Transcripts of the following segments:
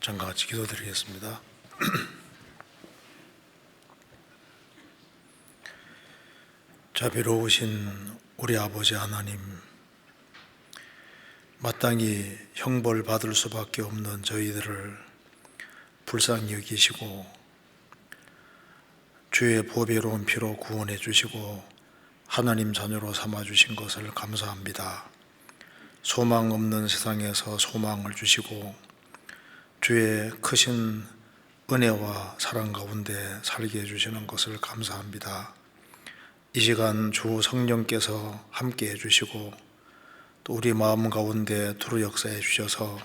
잠깐 같이 기도드리겠습니다. 자비로우신 우리 아버지 하나님, 마땅히 형벌 받을 수밖에 없는 저희들을 불쌍히 여기시고 주의 보배로운 피로 구원해 주시고 하나님 자녀로 삼아 주신 것을 감사합니다. 소망 없는 세상에서 소망을 주시고 주의 크신 은혜와 사랑 가운데 살게 해주시는 것을 감사합니다. 이 시간 주 성령께서 함께 해주시고 또 우리 마음 가운데 두루 역사해 주셔서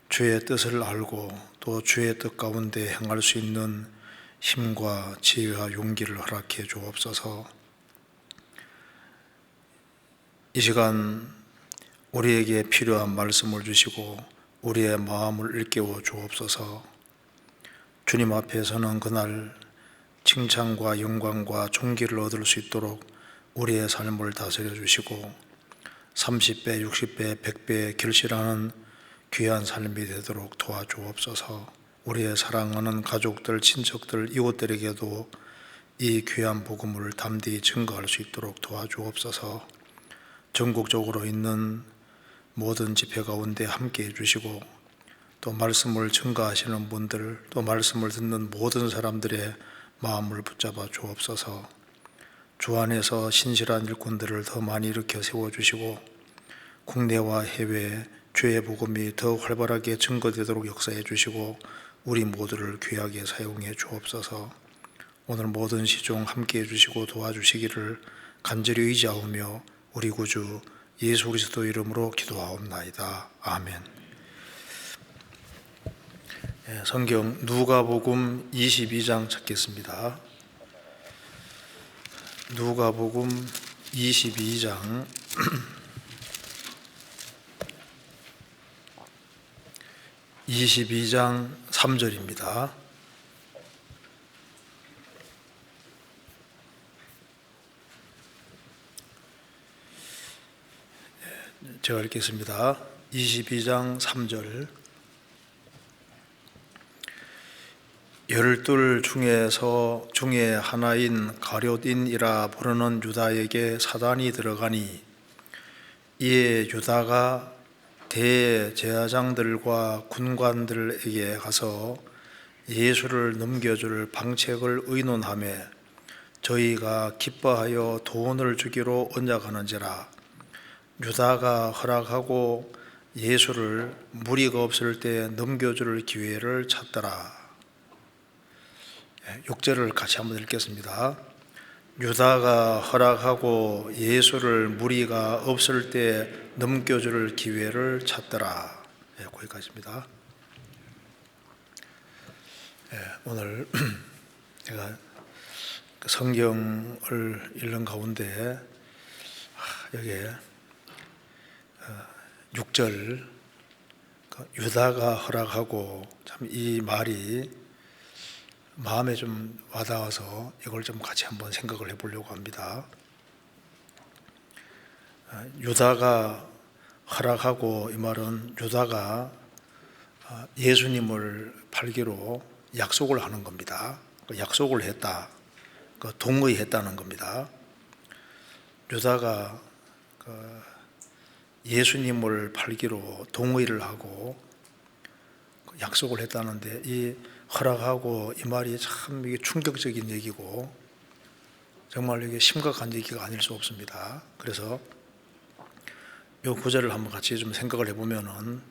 주의 뜻을 알고 또 주의 뜻 가운데 행할 수 있는 힘과 지혜와 용기를 허락해 주옵소서. 이 시간 우리에게 필요한 말씀을 주시고 우리의 마음을 일깨워 주옵소서. 주님 앞에서는 그날 칭찬과 영광과 존귀를 얻을 수 있도록 우리의 삶을 다스려 주시고 30배, 60배, 100배 결실하는 귀한 삶이 되도록 도와주옵소서. 우리의 사랑하는 가족들, 친척들, 이웃들에게도 이 귀한 복음을 담대히 증거할 수 있도록 도와주옵소서. 전국적으로 있는 모든 집회 가운데 함께 해주시고 또 말씀을 증거하시는 분들, 또 말씀을 듣는 모든 사람들의 마음을 붙잡아 주옵소서. 주 안에서 신실한 일꾼들을 더 많이 일으켜 세워주시고 국내와 해외에 주의 복음이 더 활발하게 증거되도록 역사해 주시고 우리 모두를 귀하게 사용해 주옵소서. 오늘 모든 시종 함께 해주시고 도와주시기를 간절히 의지하오며 우리 구주 예수 그리스도 이름으로 기도하옵나이다. 아멘. 성경 누가복음 22장 찾겠습니다. 누가복음 22장 22장 3절입니다. 제가 읽겠습니다. 22장 3절. 열둘 중에 하나인 가룟인이라 부르는 유다에게 사단이 들어가니 이에 유다가 대제사장들과 군관들에게 가서 예수를 넘겨줄 방책을 의논하며 저희가 기뻐하여 돈을 주기로 언약하는지라. 유다가 허락하고 예수를 무리가 없을 때 넘겨줄 기회를 찾더라. 6절을 같이 한번 읽겠습니다. 유다가 허락하고 예수를 무리가 없을 때 넘겨줄 기회를 찾더라. 거기까지입니다. 오늘 제가 성경을 읽는 가운데 여기에 6절 유다가 허락하고 참 이 말이 마음에 좀 와닿아서 이걸 좀 같이 한번 생각을 해보려고 합니다. 유다가 허락하고 이 말은 유다가 예수님을 팔기로 약속을 하는 겁니다. 약속을 했다, 동의했다는 겁니다. 유다가 예수님을 팔기로 동의를 하고 약속을 했다는데 이 허락하고 이 말이 참 이게 충격적인 얘기고 정말 이게 심각한 얘기가 아닐 수 없습니다. 그래서 이 구절을 한번 같이 좀 생각을 해보면은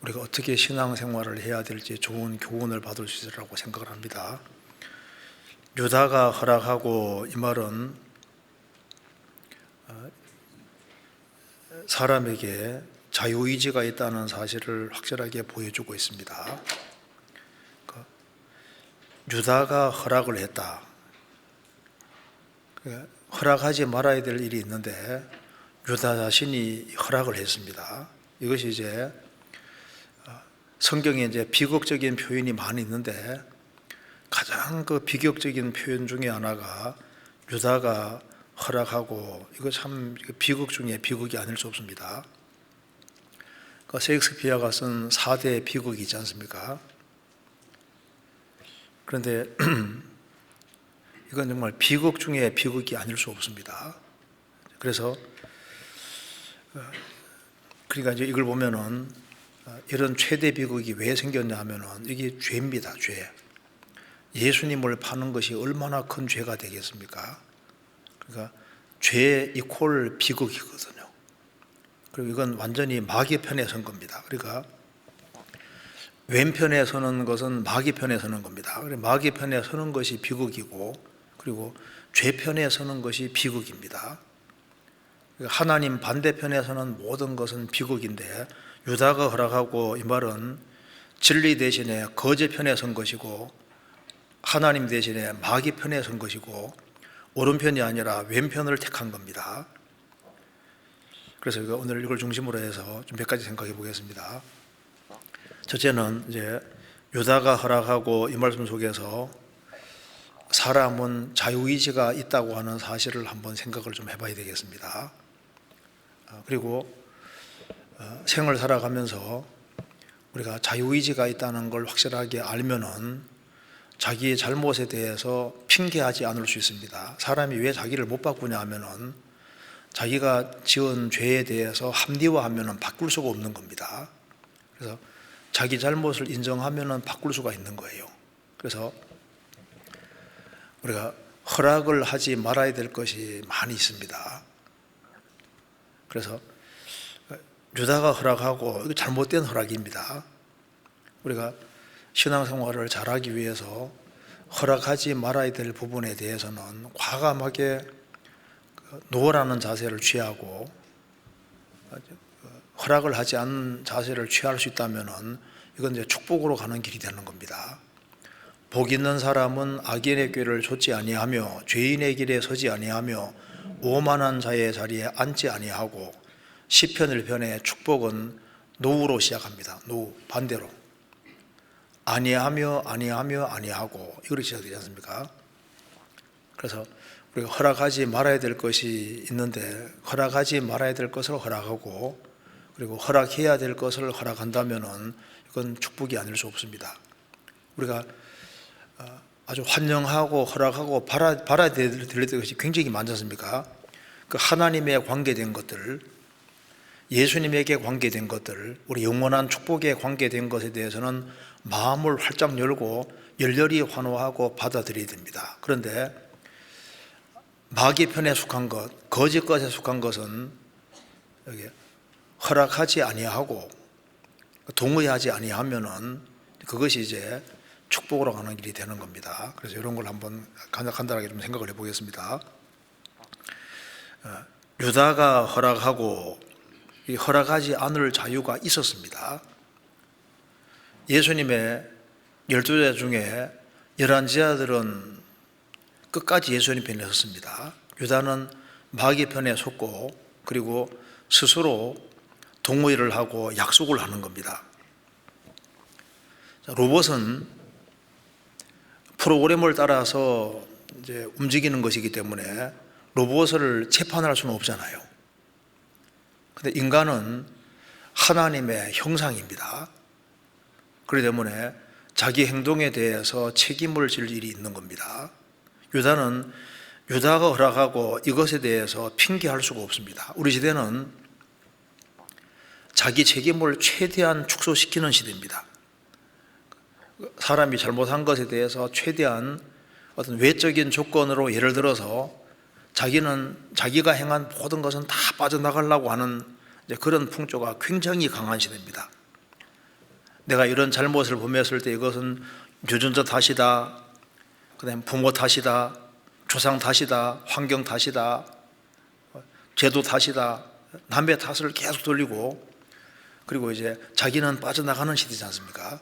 우리가 어떻게 신앙생활을 해야 될지 좋은 교훈을 받을 수 있으리라고 생각을 합니다. 유다가 허락하고 이 말은 사람에게 자유의지가 있다는 사실을 확실하게 보여주고 있습니다. 유다가 허락을 했다. 허락하지 말아야 될 일이 있는데 유다 자신이 허락을 했습니다. 이것이 이제 성경에 이제 비극적인 표현이 많이 있는데 가장 그 비극적인 표현 중에 하나가 유다가 허락하고, 이거 참 비극 중에 비극이 아닐 수 없습니다. 그 셰익스피어가 쓴 4대 비극이 있지 않습니까? 그런데 이건 정말 비극 중에 비극이 아닐 수 없습니다. 그래서 그러니까 이제 이걸 보면은 이런 최대 비극이 왜 생겼냐 하면은 이게 죄입니다. 죄. 예수님을 파는 것이 얼마나 큰 죄가 되겠습니까? 그러니까 죄 이퀄 비극이거든요. 그리고 이건 완전히 마귀 편에 선 겁니다. 그러니까 왼편에 서는 것은 마귀 편에 서는 겁니다. 마귀 편에 서는 것이 비극이고, 그리고 죄 편에 서는 것이 비극입니다. 하나님 반대편에 서는 모든 것은 비극인데, 유다가 허락하고 이 말은 진리 대신에 거짓 편에 선 것이고, 하나님 대신에 마귀 편에 선 것이고, 오른편이 아니라 왼편을 택한 겁니다. 그래서 오늘 이걸 중심으로 해서 좀 몇 가지 생각해 보겠습니다. 첫째는 이제 유다가 허락하고 이 말씀 속에서 사람은 자유의지가 있다고 하는 사실을 한번 생각을 좀 해봐야 되겠습니다. 그리고 생을 살아가면서 우리가 자유의지가 있다는 걸 확실하게 알면은 자기의 잘못에 대해서 핑계하지 않을 수 있습니다. 사람이 왜 자기를 못 바꾸냐 하면은 자기가 지은 죄에 대해서 합리화하면은 바꿀 수가 없는 겁니다. 그래서 자기 잘못을 인정하면은 바꿀 수가 있는 거예요. 그래서 우리가 허락을 하지 말아야 될 것이 많이 있습니다. 그래서 유다가 허락하고 이거 잘못된 허락입니다. 우리가 신앙생활을 잘하기 위해서 허락하지 말아야 될 부분에 대해서는 과감하게 노라는 자세를 취하고 허락을 하지 않는 자세를 취할 수 있다면은 이건 이제 축복으로 가는 길이 되는 겁니다. 복 있는 사람은 악인의 꾀를 좇지 아니하며 죄인의 길에 서지 아니하며 오만한 자의 자리에 앉지 아니하고, 시편 1편의 축복은 노우로 시작합니다. 노우 반대로 아니하며 아니하며 아니하고 이걸로 시작되지 않습니까? 그래서 우리가 허락하지 말아야 될 것이 있는데 허락하지 말아야 될 것을 허락하고, 그리고 허락해야 될 것을 허락한다면은 이건 축복이 아닐 수 없습니다. 우리가 아주 환영하고 허락하고 바라야 될 것이 굉장히 많지 않습니까? 그 하나님에 관계된 것들, 예수님에게 관계된 것들, 우리 영원한 축복에 관계된 것에 대해서는 마음을 활짝 열고 열렬히 환호하고 받아들여야 됩니다. 그런데 마귀 편에 속한 것, 거짓 것에 속한 것은 여기 허락하지 아니하고 동의하지 아니하면은 그것이 이제 축복으로 가는 길이 되는 겁니다. 그래서 이런 걸 한번 간단하게 좀 생각을 해보겠습니다. 유다가 허락하고 허락하지 않을 자유가 있었습니다. 예수님의 12제자 중에 11제자들은 끝까지 예수님 편에 섰습니다. 유다는 마귀 편에 섰고, 그리고 스스로 동의를 하고 약속을 하는 겁니다. 로봇은 프로그램을 따라서 이제 움직이는 것이기 때문에 로봇을 재판할 수는 없잖아요. 그런데 인간은 하나님의 형상입니다. 그렇기 때문에 자기 행동에 대해서 책임을 질 일이 있는 겁니다. 유다가 허락하고 이것에 대해서 핑계할 수가 없습니다. 우리 시대는 자기 책임을 최대한 축소시키는 시대입니다. 사람이 잘못한 것에 대해서 최대한 어떤 외적인 조건으로, 예를 들어서 자기가 행한 모든 것은 다 빠져나가려고 하는 그런 풍조가 굉장히 강한 시대입니다. 내가 이런 잘못을 범했을 때 이것은 유전자 탓이다, 그다음에 부모 탓이다, 조상 탓이다, 환경 탓이다, 제도 탓이다, 남의 탓을 계속 돌리고, 그리고 이제 자기는 빠져나가는 시대지 않습니까?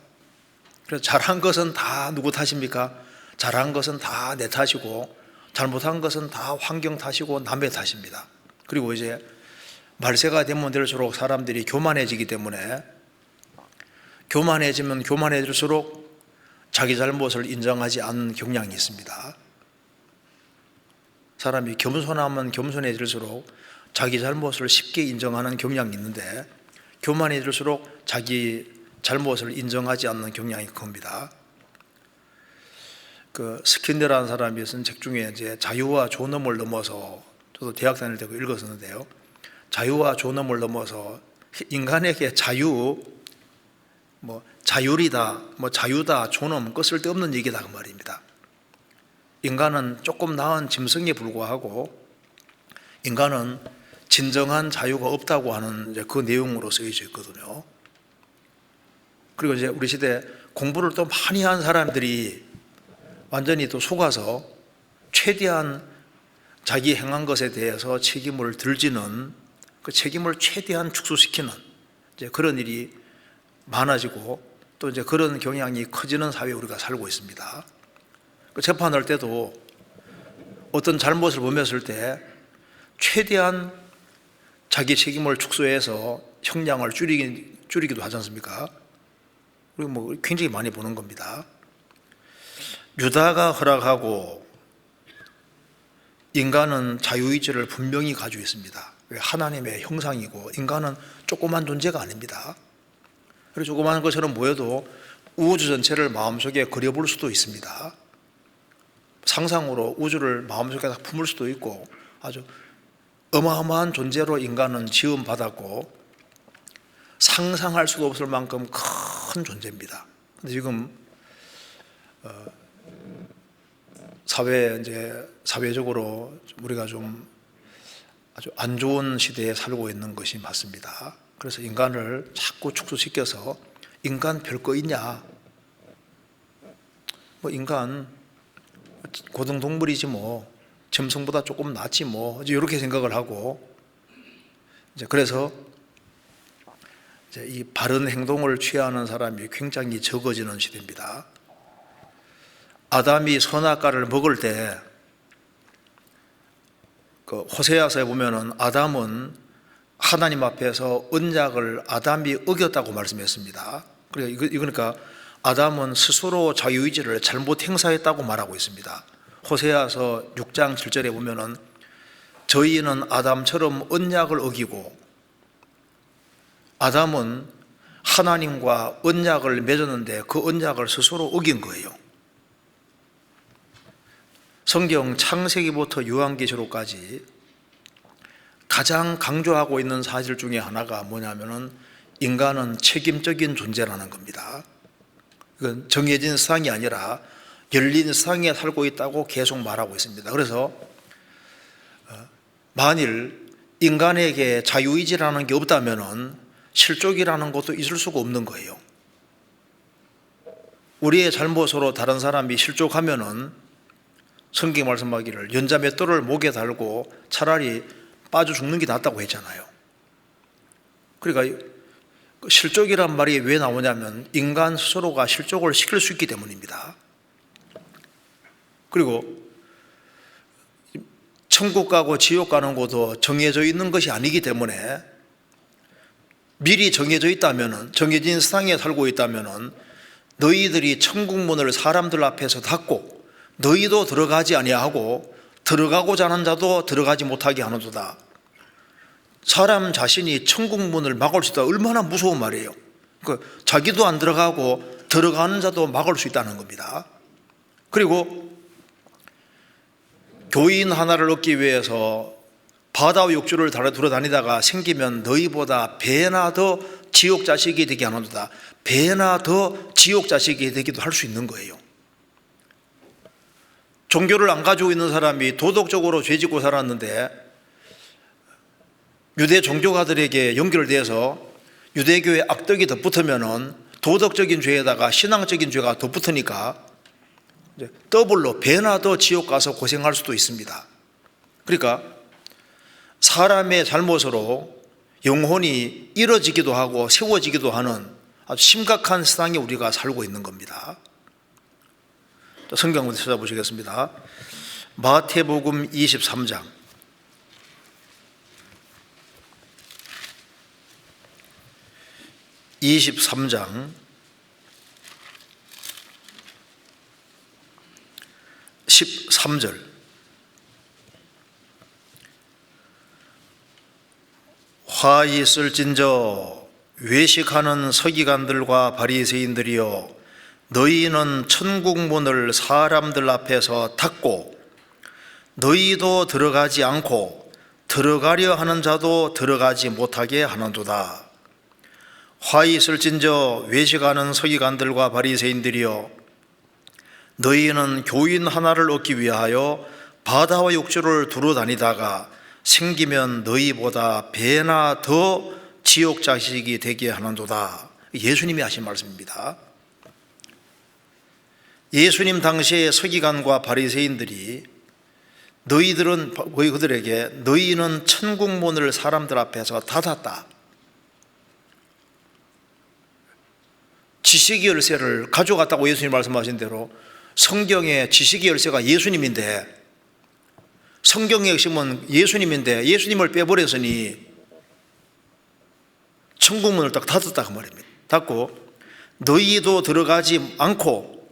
그래서 잘한 것은 다 누구 탓입니까? 잘한 것은 다 내 탓이고, 잘못한 것은 다 환경 탓이고 남의 탓입니다. 그리고 이제 말세가 되면 될수록 사람들이 교만해지기 때문에, 교만해지면 교만해질수록 자기 잘못을 인정하지 않는 경향이 있습니다. 사람이 겸손하면 겸손해질수록 자기 잘못을 쉽게 인정하는 경향이 있는데, 교만해질수록 자기 잘못을 인정하지 않는 경향이 큽니다. 그 스킨더라는 사람이 쓴 책 중에 이제 자유와 존엄을 넘어서, 저도 대학 다닐 때 읽었었는데요. 자유와 존엄을 넘어서 인간에게 자유, 자율이다, 자유다, 존엄, 그 쓸데없는 얘기다 그 말입니다. 인간은 조금 나은 짐승에 불과하고 인간은 진정한 자유가 없다고 하는 이제 그 내용으로 쓰여져 있거든요. 그리고 이제 우리 시대 공부를 또 많이 한 사람들이 완전히 또 속아서 최대한 자기 행한 것에 대해서 책임을 들지는, 그 책임을 최대한 축소시키는 이제 그런 일이 많아지고 또 이제 그런 경향이 커지는 사회에 우리가 살고 있습니다. 재판할 때도 어떤 잘못을 범했을 때 최대한 자기 책임을 축소해서 형량을 줄이기도 하지 않습니까? 그리고 굉장히 많이 보는 겁니다. 유다가 허락하고 인간은 자유의지를 분명히 가지고 있습니다. 왜? 하나님의 형상이고 인간은 조그만 존재가 아닙니다. 그래서 조그만 것처럼 보여도 우주 전체를 마음속에 그려볼 수도 있습니다. 상상으로 우주를 마음속에 다 품을 수도 있고 아주 어마어마한 존재로 인간은 지음받았고 상상할 수도 없을 만큼 큰 존재입니다. 근데 지금 사회적으로 우리가 좀 아주 안 좋은 시대에 살고 있는 것이 맞습니다. 그래서 인간을 자꾸 축소시켜서 인간 별거 있냐? 인간 고등동물이지 짐승보다 조금 낫지 이렇게 생각을 하고 이제 그래서 이제 이 바른 행동을 취하는 사람이 굉장히 적어지는 시대입니다. 아담이 선악과를 먹을 때 그 호세아서에 보면은 아담은 하나님 앞에서 언약을 아담이 어겼다고 말씀했습니다. 그러니까 아담은 스스로 자유의지를 잘못 행사했다고 말하고 있습니다. 호세아서 6장 7절에 보면은 저희는 아담처럼 언약을 어기고, 아담은 하나님과 언약을 맺었는데 그 언약을 스스로 어긴 거예요. 성경 창세기부터 요한계시록까지 가장 강조하고 있는 사실 중에 하나가 뭐냐면은 인간은 책임적인 존재라는 겁니다. 이건 정해진 세상이 아니라 열린 세상에 살고 있다고 계속 말하고 있습니다. 그래서 만일 인간에게 자유의지라는 게 없다면은 실족이라는 것도 있을 수가 없는 거예요. 우리의 잘못으로 다른 사람이 실족하면은 성경이 말씀하기를 연자맷돌을 목에 달고 차라리 빠져 죽는 게 낫다고 했잖아요. 그러니까 실족이란 말이 왜 나오냐면 인간 스스로가 실족을 시킬 수 있기 때문입니다. 그리고 천국 가고 지옥 가는 곳도 정해져 있는 것이 아니기 때문에 미리 정해져 있다면은, 정해진 세상에 살고 있다면은 너희들이 천국 문을 사람들 앞에서 닫고 너희도 들어가지 아니하고 들어가고자 하는 자도 들어가지 못하게 하는도다. 사람 자신이 천국 문을 막을 수 있다. 얼마나 무서운 말이에요. 자기도 안 들어가고 들어가는 자도 막을 수 있다는 겁니다. 그리고 교인 하나를 얻기 위해서 바다 육주를 돌아다니다가 생기면 너희보다 배나 더 지옥 자식이 되게 하는도다. 배나 더 지옥 자식이 되기도 할 수 있는 거예요. 종교를 안 가지고 있는 사람이 도덕적으로 죄짓고 살았는데 유대 종교가들에게 연결돼서 유대교의 악덕이 덧붙으면은 도덕적인 죄에다가 신앙적인 죄가 덧붙으니까 더블로 배나 더 지옥 가서 고생할 수도 있습니다. 그러니까 사람의 잘못으로 영혼이 잃어지기도 하고 세워지기도 하는 아주 심각한 세상에 우리가 살고 있는 겁니다. 성경을 찾아보시겠습니다. 마태복음 23장 13장 13절 화 있을진저 외식하는 서기관들과 바리새인들이여, 너희는 천국 문을 사람들 앞에서 닫고 너희도 들어가지 않고 들어가려 하는 자도 들어가지 못하게 하는도다. 화 있을진저 외식하는 서기관들과 바리새인들이여, 너희는 교인 하나를 얻기 위하여 바다와 육지를 두루 다니다가 생기면 너희보다 배나 더 지옥 자식이 되게 하는도다. 예수님이 하신 말씀입니다. 예수님 당시의 서기관과 바리새인들이 그들에게 너희는 천국 문을 사람들 앞에서 닫았다. 지식의 열쇠를 가져갔다고 예수님 말씀하신 대로 성경의 지식의 열쇠가 예수님인데, 성경의 핵심은 예수님인데 예수님을 빼버렸으니 천국 문을 딱 닫았다 그 말입니다. 닫고 너희도 들어가지 않고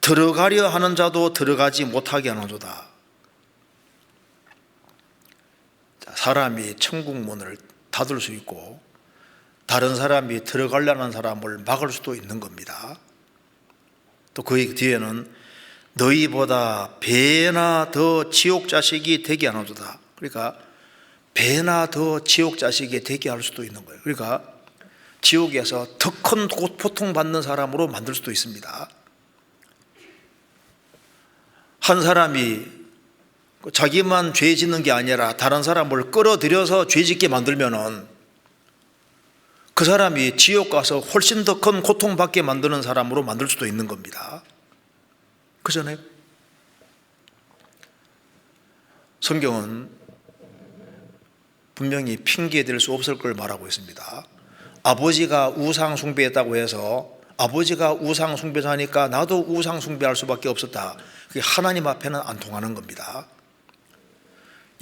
들어가려 하는 자도 들어가지 못하게 하는도다. 사람이 천국 문을 닫을 수 있고 다른 사람이 들어가려는 사람을 막을 수도 있는 겁니다. 또 그 뒤에는 너희보다 배나 더 지옥 자식이 되게 하는도다. 그러니까 배나 더 지옥 자식이 되게 할 수도 있는 거예요. 그러니까 지옥에서 더 큰 고통받는 사람으로 만들 수도 있습니다. 한 사람이 자기만 죄 짓는 게 아니라 다른 사람을 끌어들여서 죄 짓게 만들면은 그 사람이 지옥 가서 훨씬 더 큰 고통받게 만드는 사람으로 만들 수도 있는 겁니다. 그잖아요. 성경은 분명히 핑계될 수 없을 걸 말하고 있습니다. 아버지가 우상 숭배했다고 해서 아버지가 우상 숭배자니까 나도 우상 숭배할 수밖에 없었다. 그게 하나님 앞에는 안 통하는 겁니다.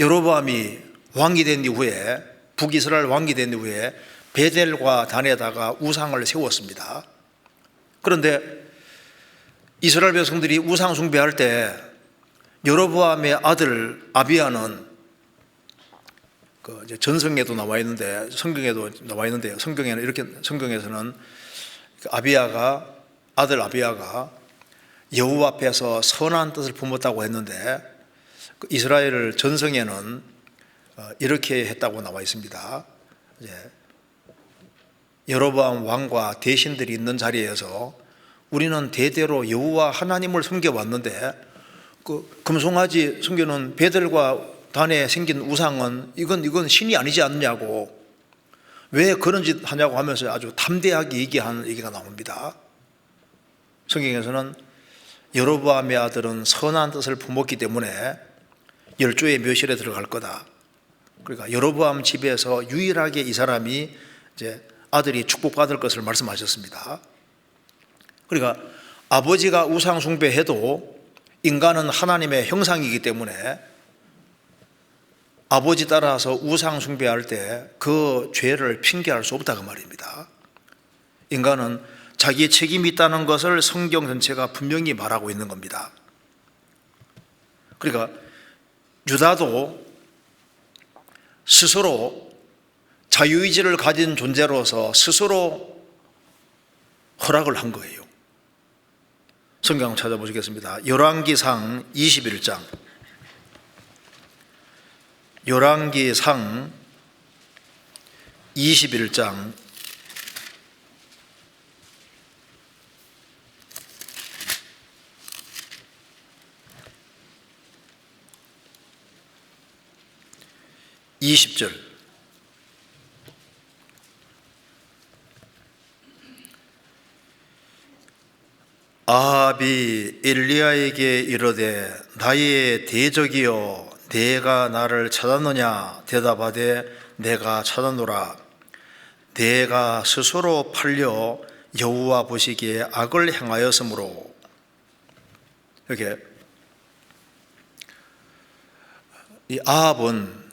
여로보암이 왕이 된 이후에, 북이스라엘 왕이 된 이후에 베델과 단에다가 우상을 세웠습니다. 그런데 이스라엘 백성들이 우상 숭배할 때 여로보암의 아들 아비야는 전성에도 나와 있는데, 성경에도 나와 있는데요. 성경에서는 아들 아비야가 여호와 앞에서 선한 뜻을 품었다고 했는데, 이스라엘 전성에는 이렇게 했다고 나와 있습니다. 여로보암 왕과 대신들이 있는 자리에서 우리는 대대로 여호와 하나님을 섬겨왔는데 그 금송아지 섬기는 베델과 단에 생긴 우상은 이건 신이 아니지 않느냐고, 왜 그런 짓 하냐고 하면서 아주 담대하게 얘기하는 얘기가 나옵니다. 성경에서는 여로보암의 아들은 선한 뜻을 품었기 때문에 열조의 묘실에 들어갈 거다. 그러니까 여로보암 집에서 유일하게 이 사람이 이제 아들이 축복받을 것을 말씀하셨습니다. 그러니까 아버지가 우상 숭배해도 인간은 하나님의 형상이기 때문에 아버지 따라서 우상 숭배할 때 그 죄를 핑계할 수 없다 그 말입니다. 인간은 자기의 책임이 있다는 것을 성경 전체가 분명히 말하고 있는 겁니다. 그러니까 유다도 스스로 자유의지를 가진 존재로서 스스로 허락을 한 거예요. 성경 찾아보시겠습니다. 열왕기상 21장. 열왕기상 21장 20절. 아합이 엘리야에게 이르되 나의 대적이여 내가 나를 찾았느냐 대답하되 내가 찾았노라. 내가 스스로 팔려 여호와 보시기에 악을 행하였으므로. 이렇게 이 아합은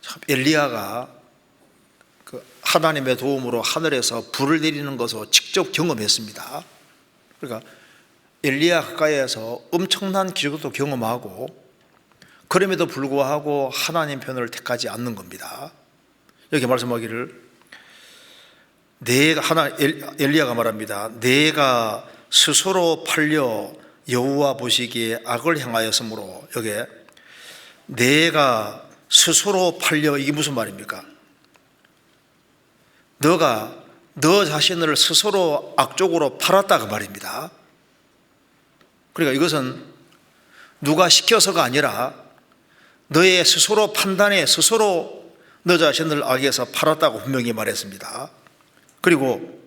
참 엘리야가 그 하나님의 도움으로 하늘에서 불을 내리는 것을 직접 경험했습니다. 그러니까 엘리야 가까이에서 엄청난 기적도 경험하고 그럼에도 불구하고 하나님 편을 택하지 않는 겁니다. 여기 말씀하기를 엘리야가 말합니다. 내가 스스로 팔려 여호와 보시기에 악을 행하였으므로, 여기에 내가 스스로 팔려, 이게 무슨 말입니까? 너가 너 자신을 스스로 악적으로 팔았다, 그 말입니다. 그러니까 이것은 누가 시켜서가 아니라 너의 스스로 판단에 스스로 너 자신을 악에서 팔았다고 분명히 말했습니다. 그리고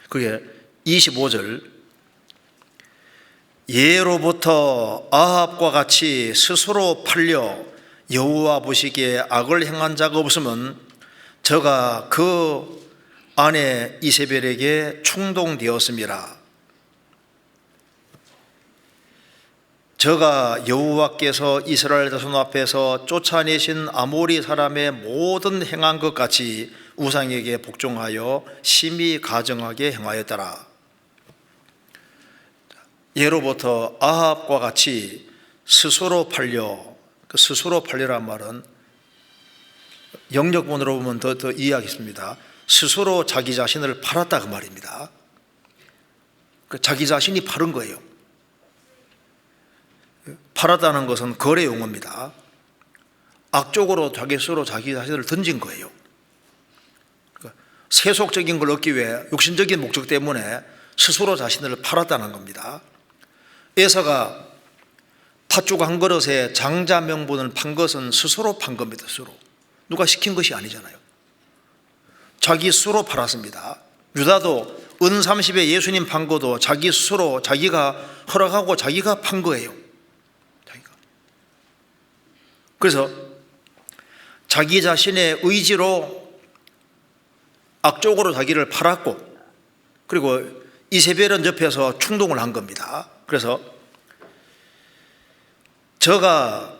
그게 25절, 예로부터 아합과 같이 스스로 팔려 여호와 보시기에 악을 행한 자가 없으면 저가 그 아내 이세벨에게 충동되었습니다. 저가 여호와께서 이스라엘 자손 앞에서 쫓아내신 아모리 사람의 모든 행한 것 같이 우상에게 복종하여 심히 가증하게 행하였더라. 예로부터 아합과 같이 스스로 팔려, 그 스스로 팔려란 말은 영역본으로 보면 더 이해하겠습니다. 스스로 자기 자신을 팔았다, 그 말입니다. 자기 자신이 팔은 거예요. 팔았다는 것은 거래 용어입니다. 악적으로 자기 스스로 자기 자신을 던진 거예요. 세속적인 걸 얻기 위해 육신적인 목적 때문에 스스로 자신을 팔았다는 겁니다. 에서가 팥죽 한 그릇에 장자 명분을 판 것은 스스로 판 겁니다. 스스로. 누가 시킨 것이 아니잖아요. 자기 스스로 팔았습니다. 유다도 은 30에 예수님 판 것도 자기 스스로, 자기가 허락하고 자기가 판 거예요. 자기가. 그래서 자기 자신의 의지로 악적으로 자기를 팔았고, 그리고 이세벨은 옆에서 충동을 한 겁니다. 그래서 저가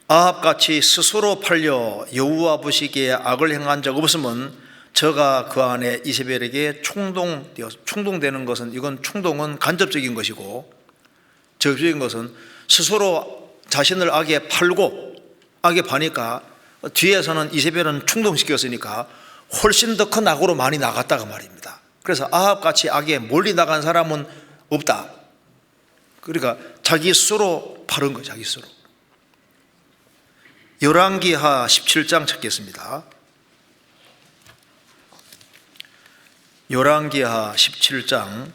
아합같이 스스로 팔려 여호와 보시기에 악을 행한 적 없으면 저가 그 안에 이세벨에게 충동되는 것은, 이건 충동은 간접적인 것이고, 적극적인 것은 스스로 자신을 악에 팔고, 악에 파니까 뒤에서는 이세벨은 충동시켰으니까 훨씬 더 큰 악으로 많이 나갔다가 말입니다. 그래서 아합같이 악에 몰리 나간 사람은 없다. 그러니까 자기 스스로 팔은 거예요. 자기 스스로. 열왕기하 17장 찾겠습니다. 열왕기하 17장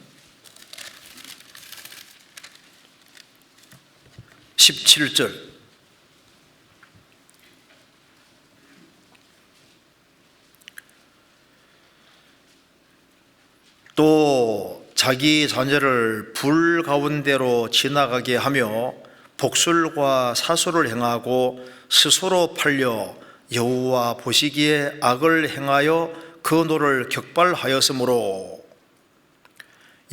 17절. 또 자기 자녀를 불 가운데로 지나가게 하며 복술과 사술을 행하고 스스로 팔려 여호와 보시기에 악을 행하여 그 노를 격발하였으므로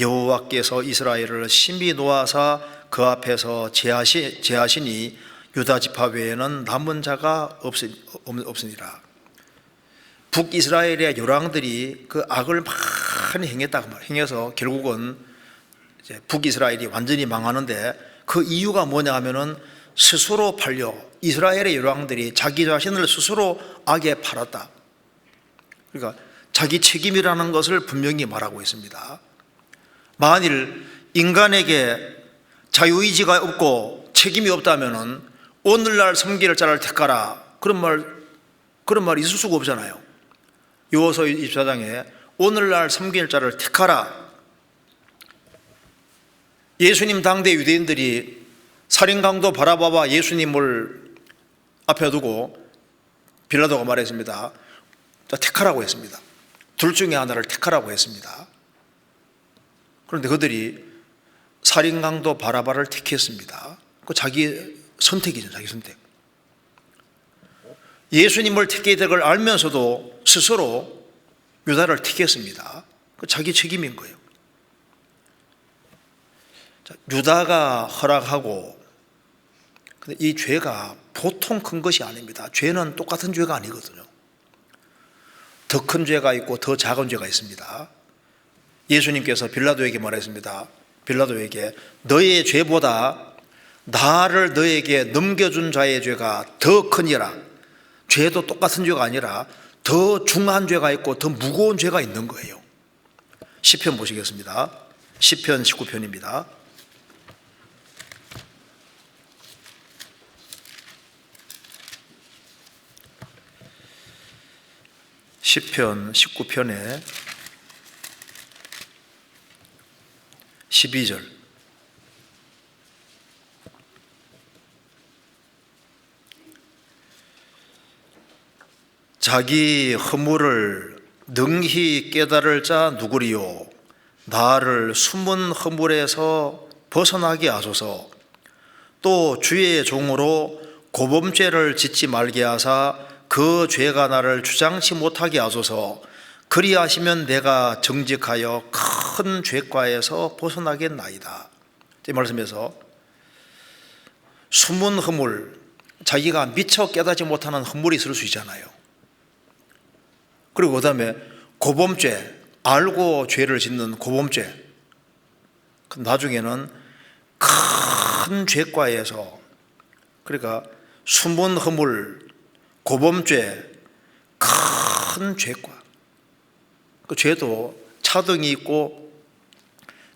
여호와께서 이스라엘을 심히 노하사 그 앞에서 제하시니 유다 지파 외에는 남은 자가 없으니라. 북이스라엘의 요랑들이 그 악을 많이 행했다고 말해요. 행해서 결국은 이제 북이스라엘이 완전히 망하는데, 그 이유가 뭐냐 하면은 스스로 팔려, 이스라엘의 요랑들이 자기 자신을 스스로 악에 팔았다. 그러니까 자기 책임이라는 것을 분명히 말하고 있습니다. 만일 인간에게 자유의지가 없고 책임이 없다면은 오늘날 섬길 자를 택하라, 그런 말 있을 수가 없잖아요. 요호서 24장에 오늘날 섬길 자를 택하라. 예수님 당대 유대인들이 살인강도 바라바와 예수님을 앞에 두고 빌라도가 말했습니다. 자, 택하라고 했습니다. 둘 중에 하나를 택하라고 했습니다. 그런데 그들이 살인강도 바라바를 택했습니다. 그 자기 선택이죠. 자기 선택. 예수님을 택해야 될 걸 알면서도 스스로 유다를 택했습니다. 그 자기 책임인 거예요. 자, 유다가 허락하고, 근데 이 죄가 보통 큰 것이 아닙니다. 죄는 똑같은 죄가 아니거든요. 더 큰 죄가 있고 더 작은 죄가 있습니다. 예수님께서 빌라도에게 말했습니다. 빌라도에게 너의 죄보다 나를 너에게 넘겨준 자의 죄가 더 크니라. 죄도 똑같은 죄가 아니라 더 중한 죄가 있고 더 무거운 죄가 있는 거예요. 시편 보시겠습니다. 시편 19편입니다. 시편 19편에 12절. 자기 허물을 능히 깨달을 자 누구리요? 나를 숨은 허물에서 벗어나게 하소서. 또 주의 종으로 고범죄를 짓지 말게 하사 그 죄가 나를 주장치 못하게 하소서. 그리하시면 내가 정직하여 큰 죄과에서 벗어나겠나이다. 이 말씀에서 숨은 허물, 자기가 미처 깨닫지 못하는 허물이 있을 수 있잖아요. 그리고 그 다음에 고범죄, 알고 죄를 짓는 고범죄, 나중에는 큰 죄과에서, 그러니까 숨은 허물, 고범죄, 큰 죄과, 그 죄도 차등이 있고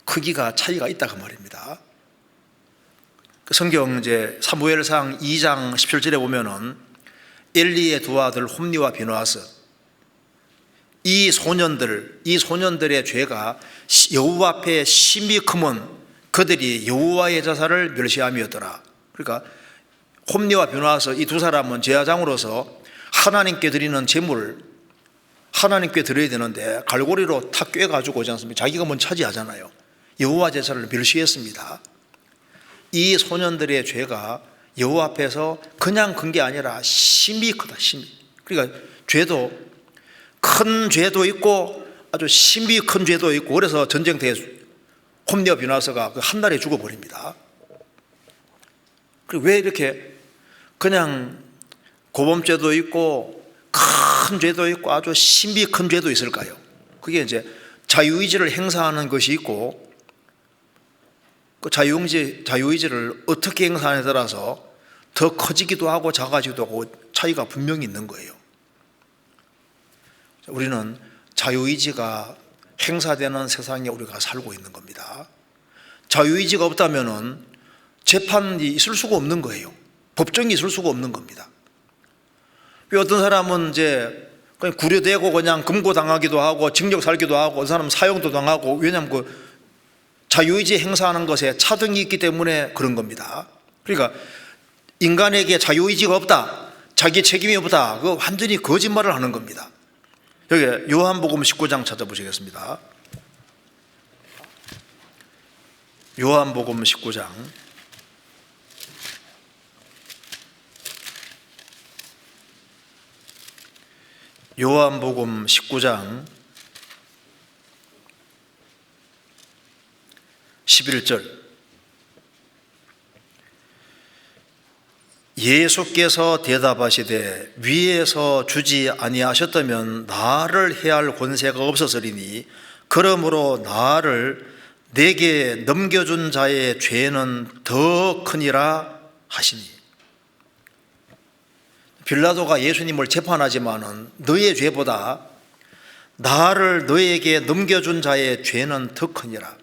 크기가 차이가 있다 그 말입니다. 성경 이제 사무엘상 2장 17절에 보면은 엘리의 두 아들 홈니와 비느하스, 이 소년들의 죄가 여호와 앞에 심히 크면 그들이 여호와의 제사를 멸시함이었더라. 그러니까 홈니와 비느하스 이 두 사람은 제사장으로서 하나님께 드리는 제물, 하나님께 드려야 되는데 갈고리로 탁 꿰가지고 오지 않습니까? 자기가 먼저 차지하잖아요. 여호와 제사를 멸시했습니다. 이 소년들의 죄가 여호와 앞에서 그냥 큰 게 아니라 심히 크다, 심히. 그러니까 죄도 큰 죄도 있고 아주 심히 큰 죄도 있고, 그래서 전쟁터에 홈니와 비느하스가 한 달에 죽어버립니다. 그리고 왜 이렇게 그냥 고범죄도 있고 큰 죄도 있고 아주 심히 큰 죄도 있을까요? 그게 이제 자유의지를 행사하는 것이 있고, 그 자유의지를 어떻게 행사하느냐에 따라서 더 커지기도 하고 작아지기도 하고 차이가 분명히 있는 거예요. 우리는 자유의지가 행사되는 세상에 우리가 살고 있는 겁니다. 자유의지가 없다면 재판이 있을 수가 없는 거예요. 법정이 있을 수가 없는 겁니다. 어떤 사람은 이제 그냥 구려되고 그냥 금고당하기도 하고 징역 살기도 하고, 어떤 사람은 사형도 당하고, 왜냐하면 그 자유의지 행사하는 것에 차등이 있기 때문에 그런 겁니다. 그러니까 인간에게 자유의지가 없다, 자기 책임이 없다, 그거 완전히 거짓말을 하는 겁니다. 여기 요한복음 19장 찾아보시겠습니다. 요한복음 19장 요한복음 19장 11절. 예수께서 대답하시되 위에서 주지 아니하셨다면 나를 해할 권세가 없었으리니 그러므로 나를 내게 넘겨준 자의 죄는 더 크니라 하시니. 빌라도가 예수님을 재판하지만은 너의 죄보다 나를 너에게 넘겨준 자의 죄는 더 크니라.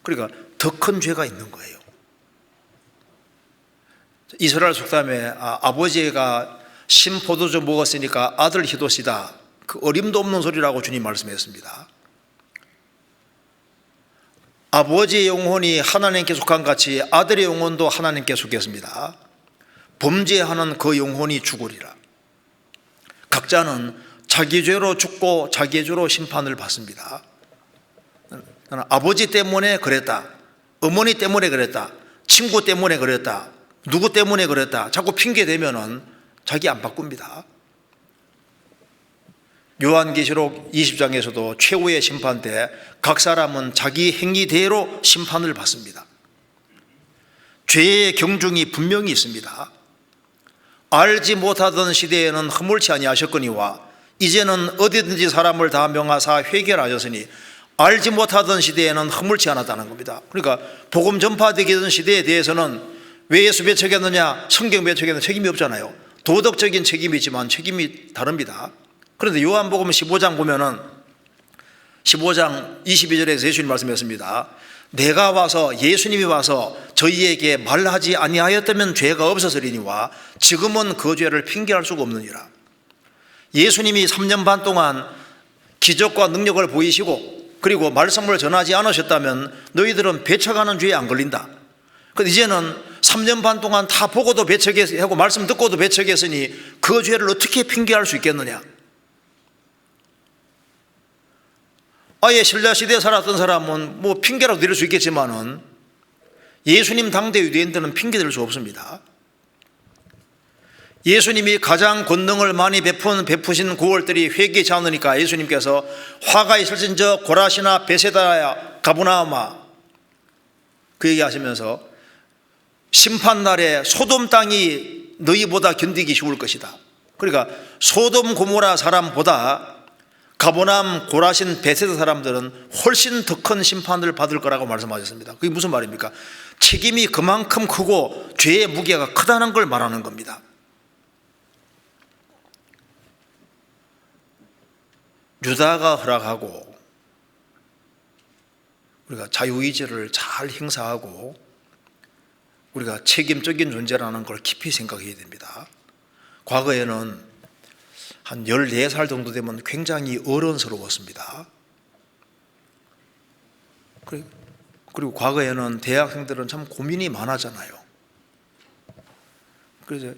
그러니까 더 큰 죄가 있는 거예요. 이스라엘 속담에 아버지가 신포도주 먹었으니까 아들 희도시다, 그 어림도 없는 소리라고 주님 말씀했습니다. 아버지의 영혼이 하나님께 속한 같이 아들의 영혼도 하나님께 속했습니다. 범죄하는 그 영혼이 죽으리라. 각자는 자기 죄로 죽고 자기 죄로 심판을 받습니다. 나는 아버지 때문에 그랬다, 어머니 때문에 그랬다, 친구 때문에 그랬다, 누구 때문에 그랬다 자꾸 핑계 대면은 자기 안 바꿉니다. 요한계시록 20장에서도 최후의 심판 때 각 사람은 자기 행위대로 심판을 받습니다. 죄의 경중이 분명히 있습니다. 알지 못하던 시대에는 허물치 아니하셨거니와 이제는 어디든지 사람을 다 명하사 회개하셨으니 알지 못하던 시대에는 허물치 않았다는 겁니다. 그러니까 복음 전파되기 전 시대에 대해서는 왜 예수 배척했느냐, 성경 배척했느냐 책임이 없잖아요. 도덕적인 책임이지만 책임이 다릅니다. 그런데 요한복음 15장 보면은 15장 22절에서 예수님 말씀했습니다. 내가 와서, 예수님이 와서 저희에게 말하지 아니하였다면 죄가 없었으리니와 지금은 그 죄를 핑계할 수가 없느니라. 예수님이 3년 반 동안 기적과 능력을 보이시고 그리고 말씀을 전하지 않으셨다면 너희들은 배척하는 죄에 안 걸린다. 그런데 이제는 3년 반 동안 다 보고도 배척하고 말씀 듣고도 배척했으니 그 죄를 어떻게 핑계할 수 있겠느냐. 아예 신라시대에 살았던 사람은 뭐 핑계라도 댈 수 있겠지만은 예수님 당대 유대인들은 핑계 댈 수 없습니다. 예수님이 가장 권능을 많이 베푸신 9월들이 회개치 않으니까 예수님께서 화가 있을진저 고라시나 베세다야 가브나움아 그 얘기하시면서 심판날에 소돔 땅이 너희보다 견디기 쉬울 것이다. 그러니까 소돔 고모라 사람보다 가버나움 고라신 베세다 사람들은 훨씬 더 큰 심판을 받을 거라고 말씀하셨습니다. 그게 무슨 말입니까? 책임이 그만큼 크고 죄의 무게가 크다는 걸 말하는 겁니다. 유다가 허락하고 우리가 자유의지를 잘 행사하고 우리가 책임적인 존재라는 걸 깊이 생각해야 됩니다. 과거에는 한 14살 정도 되면 굉장히 어른스러웠습니다. 그리고 과거에는 대학생들은 참 고민이 많았잖아요. 그래서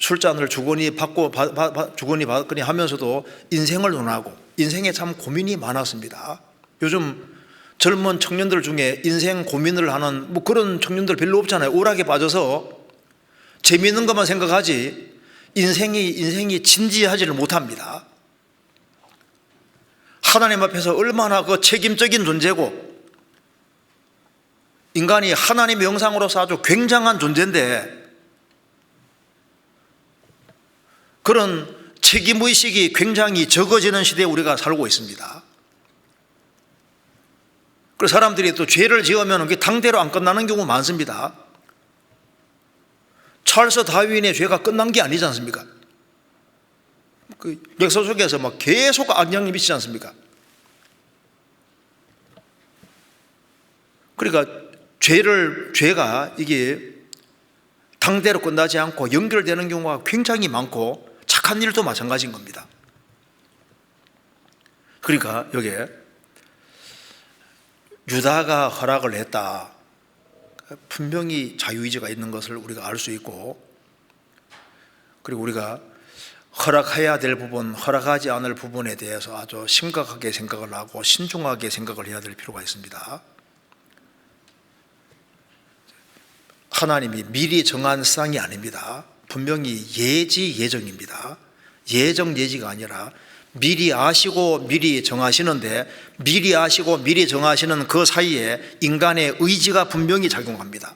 술잔을 주거니 받거니 하면서도 인생을 논하고 인생에 참 고민이 많았습니다. 요즘 젊은 청년들 중에 인생 고민을 하는 뭐 그런 청년들 별로 없잖아요. 오락에 빠져서 재미있는 것만 생각하지 인생이 진지하지를 못합니다. 하나님 앞에서 얼마나 그 책임적인 존재고 인간이 하나님의 형상으로서 아주 굉장한 존재인데 그런 책임의식이 굉장히 적어지는 시대에 우리가 살고 있습니다. 그래서 사람들이 또 죄를 지으면 그게 당대로 안 끝나는 경우 많습니다. 찰스 다윈의 죄가 끝난 게 아니지 않습니까? 그 역사 속에서 막 계속 악령이 미치지 않습니까? 그러니까 죄가 이게 당대로 끝나지 않고 연결되는 경우가 굉장히 많고 착한 일도 마찬가지인 겁니다. 그러니까 여기에 유다가 허락을 했다. 분명히 자유의지가 있는 것을 우리가 알 수 있고 그리고 우리가 허락해야 될 부분, 허락하지 않을 부분에 대해서 아주 심각하게 생각을 하고 신중하게 생각을 해야 될 필요가 있습니다. 하나님이 미리 정한 상이 아닙니다. 분명히 예정입니다. 예지가 아니라 미리 아시고 미리 정하시는데 미리 아시고 미리 정하시는 그 사이에 인간의 의지가 분명히 작용합니다.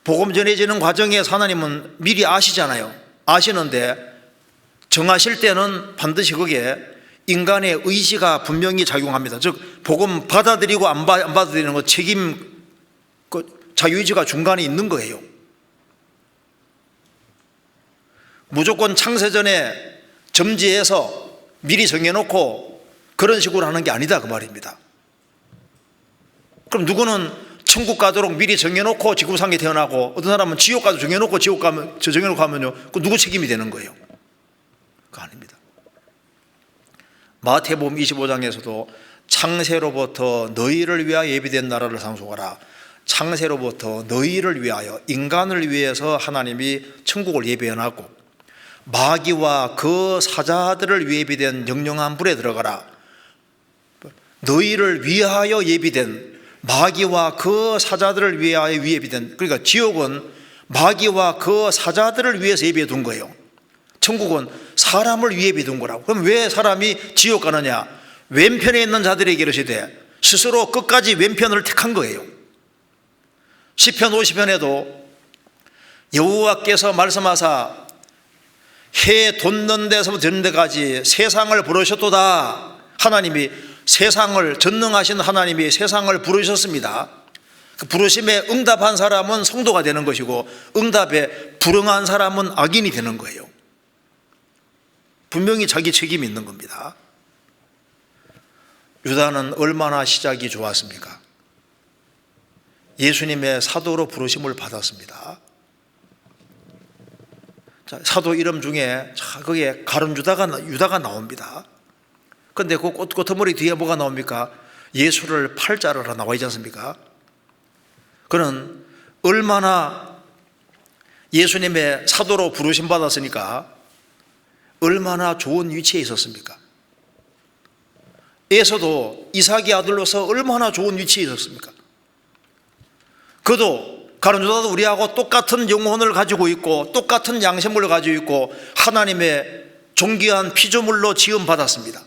복음 전해지는 과정에서 하나님은 미리 아시잖아요. 아시는데 정하실 때는 반드시 거기에 인간의 의지가 분명히 작용합니다. 즉 복음 받아들이고 안 받아들이는 것 책임 자유의지가 중간에 있는 거예요. 무조건 창세전에 점지해서 미리 정해놓고 그런 식으로 하는 게 아니다 그 말입니다. 그럼 누구는 천국 가도록 미리 정해놓고 지구상에 태어나고 어떤 사람은 지옥 가도 정해놓고 정해놓고 하면요 그 누구 책임이 되는 거예요? 그거 아닙니다. 마태복음 25장에서도 창세로부터 너희를 위하여 예비된 나라를 상속하라. 창세로부터 너희를 위하여 인간을 위해서 하나님이 천국을 예비해놨고 마귀와 그 사자들을 위해 예비된 영영한 불에 들어가라. 너희를 위하여 예비된 마귀와 그 사자들을 위하여 예비된 그러니까 지옥은 마귀와 그 사자들을 위해서 예비해 둔 거예요. 천국은 사람을 위해 예비해 둔 거라고. 그럼 왜 사람이 지옥 가느냐? 왼편에 있는 자들에게 이르시되 스스로 끝까지 왼편을 택한 거예요. 시편 50편에도 여호와께서 말씀하사 해 돋는 데서부터 되는 데까지 세상을 부르셨도다. 하나님이 세상을 전능하신 하나님이 세상을 부르셨습니다. 그 부르심에 응답한 사람은 성도가 되는 것이고 응답에 불응한 사람은 악인이 되는 거예요. 분명히 자기 책임이 있는 겁니다. 유다는 얼마나 시작이 좋았습니까? 예수님의 사도로 부르심을 받았습니다. 자, 사도 이름 중에 거기에 가룟 유다가 나옵니다. 그런데 그 꽃머리 뒤에 뭐가 나옵니까? 예수를 팔자르라 나와 있지 않습니까? 그는 얼마나 예수님의 사도로 부르심 받았으니까 얼마나 좋은 위치에 있었습니까? 에서도 이삭의 아들로서 얼마나 좋은 위치에 있었습니까? 그도 가룟 유다도 우리하고 똑같은 영혼을 가지고 있고 똑같은 양심을 가지고 있고 하나님의 존귀한 피조물로 지음받았습니다.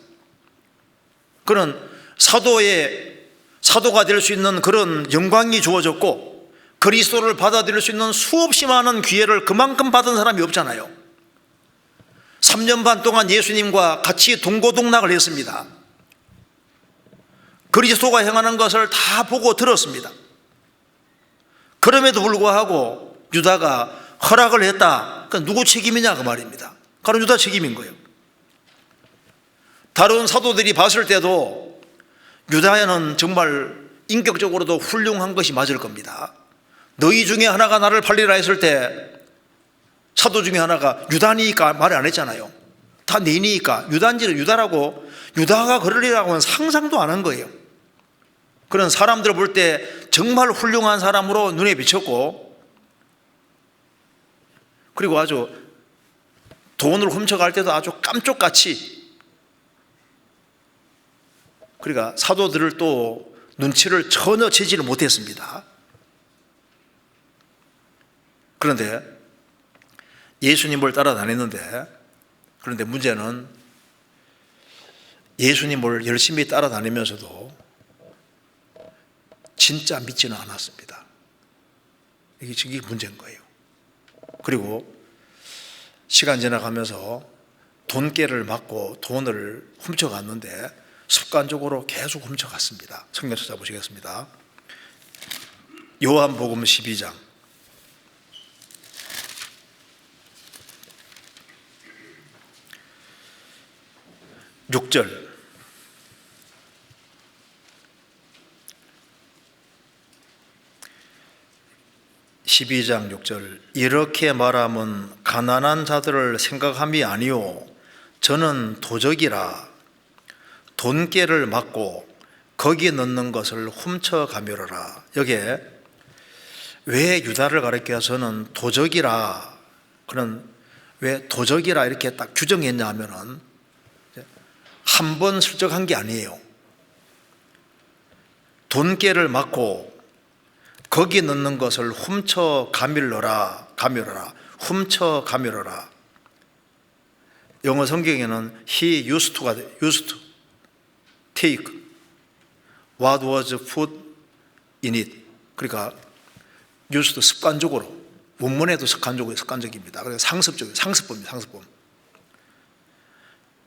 그는 사도가 될 수 있는 그런 영광이 주어졌고 그리스도를 받아들일 수 있는 수없이 많은 기회를 그만큼 받은 사람이 없잖아요. 3년 반 동안 예수님과 같이 동고동락을 했습니다. 그리스도가 행하는 것을 다 보고 들었습니다. 그럼에도 불구하고 유다가 허락을 했다. 그러니까 누구 책임이냐 그 말입니다. 가룟 유다 책임인 거예요. 다른 사도들이 봤을 때도 유다는 정말 인격적으로도 훌륭한 것이 맞을 겁니다. 너희 중에 하나가 나를 팔리라 했을 때 사도 중에 하나가 유다니까 말을 안 했잖아요. 다 내니까 유다인지는 유다라고, 유다가 그러리라고는 상상도 안 한 거예요. 그런 사람들을 볼 때 정말 훌륭한 사람으로 눈에 비쳤고, 그리고 아주 돈을 훔쳐갈 때도 아주 깜쪽같이, 그러니까 사도들을 또 눈치를 전혀 채지를 못했습니다. 그런데 예수님을 따라다녔는데, 그런데 문제는 예수님을 열심히 따라다니면서도 진짜 믿지는 않았습니다. 이게 문제인 거예요. 그리고 시간 지나가면서 돈깨를 맞고 돈을 훔쳐갔는데 습관적으로 계속 훔쳐갔습니다. 성경 찾아보시겠습니다. 요한복음 12장 6절, 12장 6절, 이렇게 말하면 가난한 자들을 생각함이 아니요 저는 도적이라 돈깨를 맞고 거기 넣는 것을 훔쳐가며라. 여기에 왜 유다를 가리켜서는 도적이라, 그는 왜 도적이라 이렇게 딱 규정했냐 하면은 한 번 슬쩍한 게 아니에요. 돈깨를 맞고 거기 넣는 것을 훔쳐가밀러라, 훔쳐가밀러라. 영어 성경에는 he used to take what was put in it. 그러니까 used 습관적으로, 원문에도 습관적입니다. 그래서 상습법입니다. 상습법.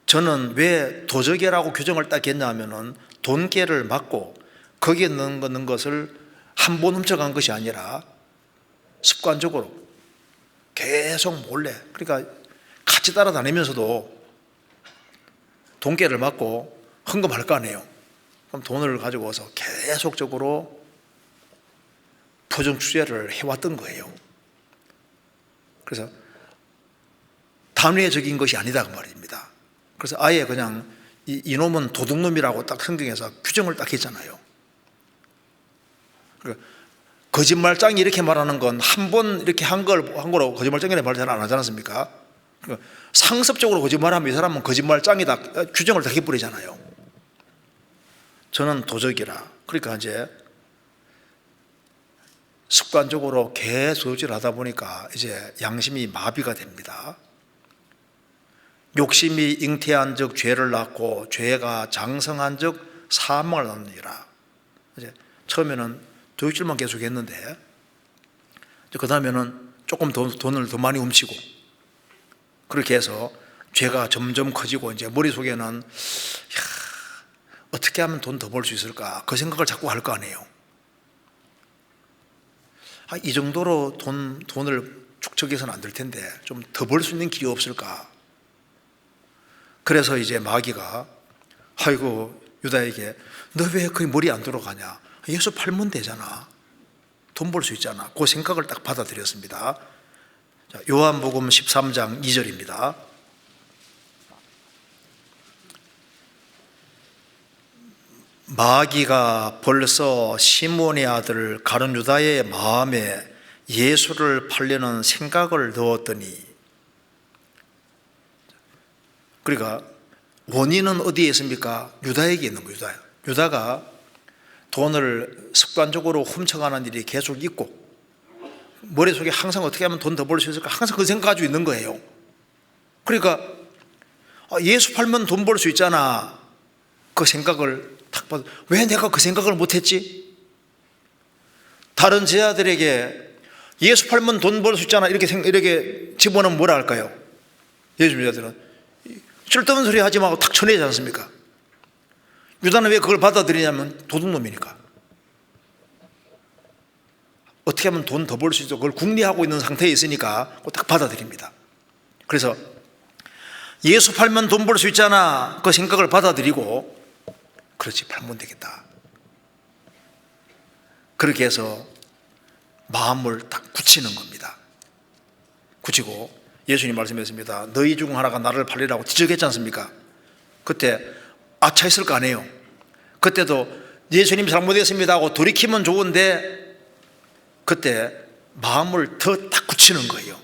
저는 왜 도적이라고 규정을 딱 했냐 하면은 돈깨를 맞고 거기에 넣는 것을 한 번 훔쳐간 것이 아니라 습관적으로 계속 몰래, 그러니까 같이 따라다니면서도 돈깨를 맞고 헌금할 거 아니에요. 그럼 돈을 가지고 와서 계속적으로 포정추제를 해왔던 거예요. 그래서 단회적인 것이 아니다 그 말입니다. 그래서 아예 그냥 이놈은 도둑놈이라고 딱 성경에서 규정을 딱 했잖아요. 그러니까 거짓말장이 이렇게 말하는 건 한 번 이렇게 한 거로 거짓말장이라는 말을 잘 안 하지 않습니까? 그러니까 상습적으로 거짓말하면 이 사람은 거짓말장이다 규정을 다 해버리잖아요. 저는 도적이라. 그러니까 이제 습관적으로 계속 하다 보니까 이제 양심이 마비가 됩니다. 욕심이 잉태한 적 죄를 낳고 죄가 장성한 적 사망을 낳느니라. 이제 처음에는 도둑질만 계속 했는데 그 다음에는 조금 돈을 더 많이 훔치고 그렇게 해서 죄가 점점 커지고 이제 머릿속에는 어떻게 하면 돈 더 벌 수 있을까 그 생각을 자꾸 할 거 아니에요. 이 정도로 돈을 축적해서는 안 될 텐데 좀 더 벌 수 있는 길이 없을까? 그래서 이제 마귀가 아이고 유다에게 너 왜 거기 머리 안 들어가냐? 예수 팔면 되잖아. 돈 벌 수 있잖아. 그 생각을 딱 받아들였습니다. 자, 요한복음 13장 2절입니다. 마귀가 벌써 시몬의 아들 가룟 유다의 마음에 예수를 팔려는 생각을 넣었더니, 그러니까 원인은 어디에 있습니까? 유다에게 있는 거예요. 유다가 돈을 습관적으로 훔쳐가는 일이 계속 있고 머릿속에 항상 어떻게 하면 돈 더 벌 수 있을까 항상 그 생각 가지고 있는 거예요. 그러니까 예수 팔면 돈 벌 수 있잖아. 그 생각을 탁 봐도 왜 내가 그 생각을 못했지? 다른 제자들에게 예수 팔면 돈 벌 수 있잖아 이렇게 집어넣으면 뭐라 할까요? 예수 제자들은 쓸데없는 소리 하지 말고 탁 쳐내지 않습니까? 유다는 왜 그걸 받아들이냐면 도둑놈이니까. 어떻게 하면 돈 더 벌 수 있어? 그걸 궁리하고 있는 상태에 있으니까 딱 받아들입니다. 그래서 예수 팔면 돈 벌 수 있잖아 그 생각을 받아들이고, 그렇지 팔면 되겠다. 그렇게 해서 마음을 딱 굳히는 겁니다. 굳히고 예수님 말씀했습니다. 너희 중 하나가 나를 팔리라고 지적했지 않습니까? 그때 아차 했을 거 아니에요. 그때도 예수님 잘못했습니다 하고 돌이키면 좋은데 그때 마음을 더 딱 굳히는 거예요.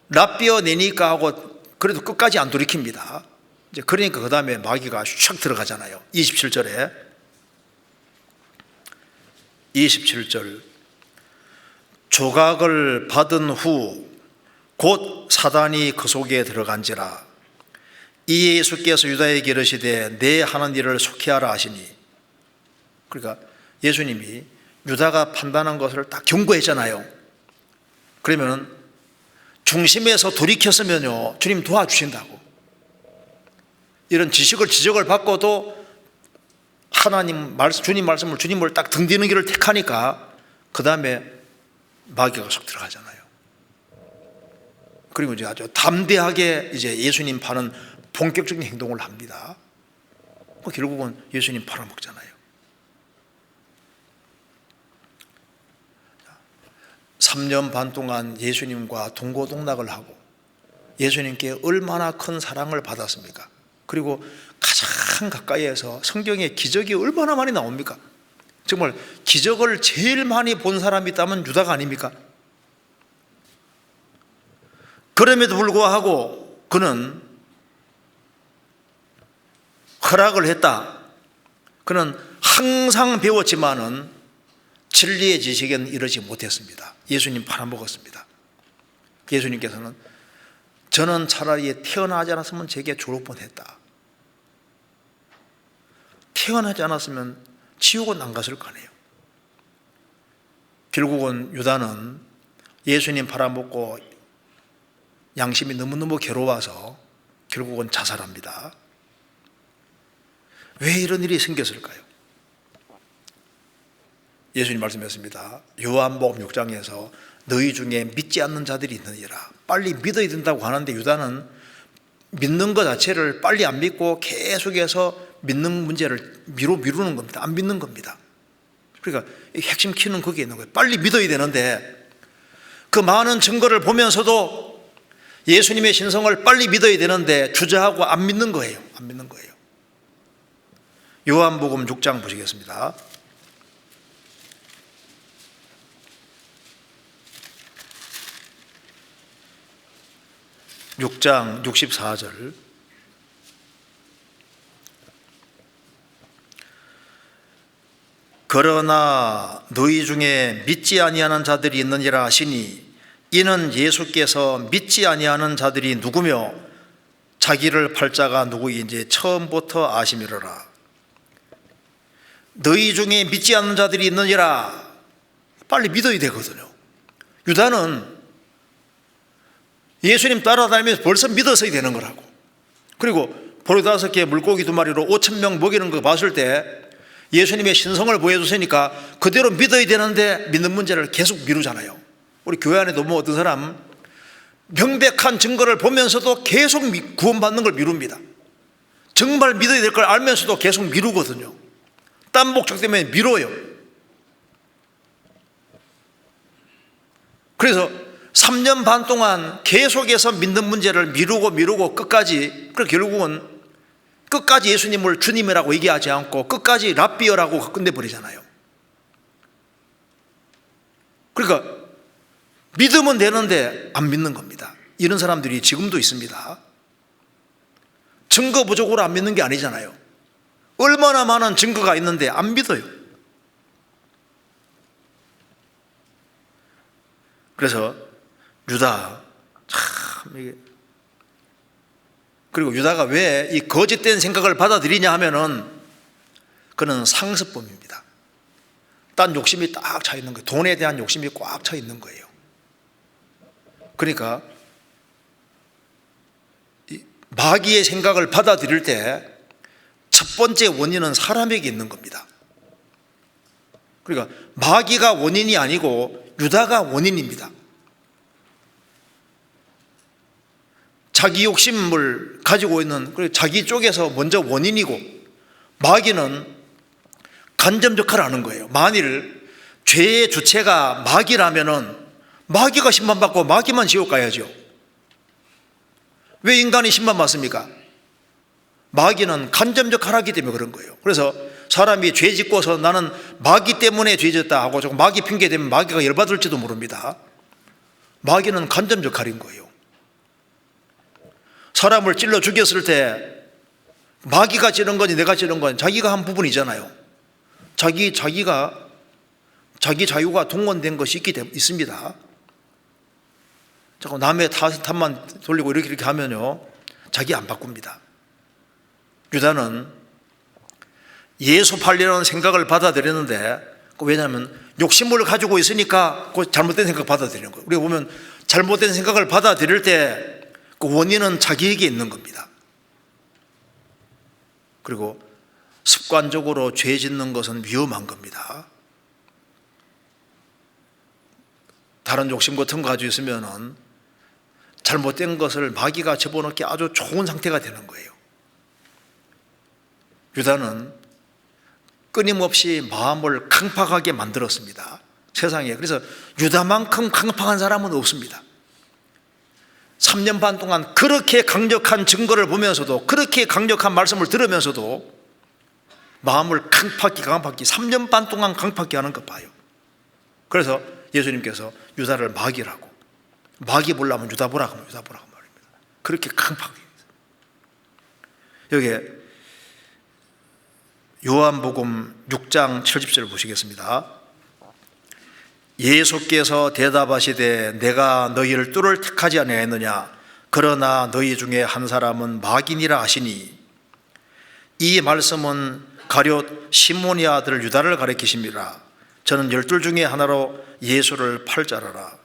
납비어 내니까 하고 그래도 끝까지 안 돌이킵니다. 이제 그러니까 그 다음에 마귀가 슉 들어가잖아요. 27절에 27절 조각을 받은 후 곧 사단이 그 속에 들어간지라. 이 예수께서 유다에게 이르시되 내 하는 일을 속히 하라 하시니. 그러니까 예수님이 유다가 판단한 것을 딱 경고했잖아요. 그러면 중심에서 돌이켰으면요 주님 도와주신다고. 이런 지적을 받고도 하나님 말씀, 주님을 딱 등지는 길을 택하니까 그 다음에 마귀가 쏙 들어가잖아요. 그리고 이제 아주 담대하게 이제 예수님 파는 본격적인 행동을 합니다. 결국은 예수님 팔아먹잖아요. 3년 반 동안 예수님과 동고동락을 하고 예수님께 얼마나 큰 사랑을 받았습니까? 그리고 가장 가까이에서 성경에 기적이 얼마나 많이 나옵니까? 정말 기적을 제일 많이 본 사람이 있다면 유다가 아닙니까? 그럼에도 불구하고 그는 허락을 했다. 그는 항상 배웠지만은 진리의 지식에는 이르지 못했습니다. 예수님 팔아먹었습니다. 예수님께서는 저는 차라리 태어나지 않았으면 제게 죽을 뻔했다. 태어나지 않았으면 지옥은 안 갔을 거 아니에요. 결국은 유다는 예수님 팔아먹고 양심이 너무너무 괴로워서 결국은 자살합니다. 왜 이런 일이 생겼을까요? 예수님 말씀하셨습니다. 요한복음 6장에서 너희 중에 믿지 않는 자들이 있느니라. 빨리 믿어야 된다고 하는데 유다는 믿는 것 자체를 빨리 안 믿고 계속해서 믿는 문제를 미루는 겁니다. 안 믿는 겁니다. 그러니까 핵심 키는 거기에 있는 거예요. 빨리 믿어야 되는데 그 많은 증거를 보면서도 예수님의 신성을 빨리 믿어야 되는데 주저하고 안 믿는 거예요. 안 믿는 거예요. 요한복음 6장 보시겠습니다. 6장 64절. 그러나 너희 중에 믿지 아니하는 자들이 있느니라 하시니 이는 예수께서 믿지 아니하는 자들이 누구며 자기를 팔 자가 누구인지 처음부터 아심이로라. 너희 중에 믿지 않는 자들이 있느니라. 빨리 믿어야 되거든요. 유다는 예수님 따라다니면서 벌써 믿었어야 되는 거라고. 그리고 보리 5개 물고기 2마리로 5,000명 먹이는 거 봤을 때 예수님의 신성을 보여줬으니까 그대로 믿어야 되는데 믿는 문제를 계속 미루잖아요. 우리 교회 안에도 뭐 어떤 사람 명백한 증거를 보면서도 계속 구원받는 걸 미룹니다. 정말 믿어야 될 걸 알면서도 계속 미루거든요. 딴 목적 때문에 미뤄요. 그래서 3년 반 동안 계속해서 믿는 문제를 미루고 끝까지, 그래서 결국은 끝까지 예수님을 주님이라고 얘기하지 않고 끝까지 랍비어라고 끝내버리잖아요. 그러니까 믿으면 되는데 안 믿는 겁니다. 이런 사람들이 지금도 있습니다. 증거 부족으로 안 믿는 게 아니잖아요. 얼마나 많은 증거가 있는데 안 믿어요. 그래서 유다, 참 이게, 그리고 유다가 왜 이 거짓된 생각을 받아들이냐 하면은 그는 상습범입니다. 딴 욕심이 딱 차 있는 거예요. 돈에 대한 욕심이 꽉 차 있는 거예요. 그러니까 마귀의 생각을 받아들일 때 첫 번째 원인은 사람에게 있는 겁니다. 그러니까 마귀가 원인이 아니고 유다가 원인입니다. 자기 욕심을 가지고 있는, 자기 쪽에서 먼저 원인이고 마귀는 간접 역할을 하는 거예요. 만일 죄의 주체가 마귀라면은 마귀가 심판받고 마귀만 지옥 가야죠. 왜 인간이 심판받습니까? 마귀는 간접 역할을 하기 때문에 그런 거예요. 그래서 사람이 죄 짓고서 나는 마귀 때문에 죄 짓다 하고 조금 마귀 핑계 대면 마귀가 열받을지도 모릅니다. 마귀는 간접 역할인 거예요. 사람을 찔러 죽였을 때 마귀가 찌른 거니 내가 찌른 거니 자기가 한 부분이잖아요. 자기 자유가 동원된 것이 있습니다. 자꾸 남의 탓만 돌리고 이렇게 하면요 자기 안 바꿉니다. 유다는 예수 팔려는 생각을 받아들였는데, 왜냐하면 욕심을 가지고 있으니까 그 잘못된 생각 받아들이는 거예요. 우리가 보면 잘못된 생각을 받아들일 때 그 원인은 자기에게 있는 겁니다. 그리고 습관적으로 죄 짓는 것은 위험한 겁니다. 다른 욕심 같은 거 가지고 있으면은 잘못된 것을 마귀가 집어넣기 아주 좋은 상태가 되는 거예요. 유다는 끊임없이 마음을 강팍하게 만들었습니다. 세상에. 그래서 유다만큼 강팍한 사람은 없습니다. 3년 반 동안 그렇게 강력한 증거를 보면서도, 그렇게 강력한 말씀을 들으면서도 마음을 강팍히 3년 반 동안 강팍히 하는 것 봐요. 그래서 예수님께서 유다를 마귀라고, 마귀 보려면 유다 보라고 말입니다. 그렇게 강팍하게. 여기에 요한복음 6장 70절 보시겠습니다. 예수께서 대답하시되 내가 너희를 뚫을 택하지 아니하였느냐 그러나 너희 중에 한 사람은 마귀니라 하시니, 이 말씀은 가룟 시몬의 아들 유다를 가리키심이라. 저는 12 중에 하나로 예수를 팔 자라라.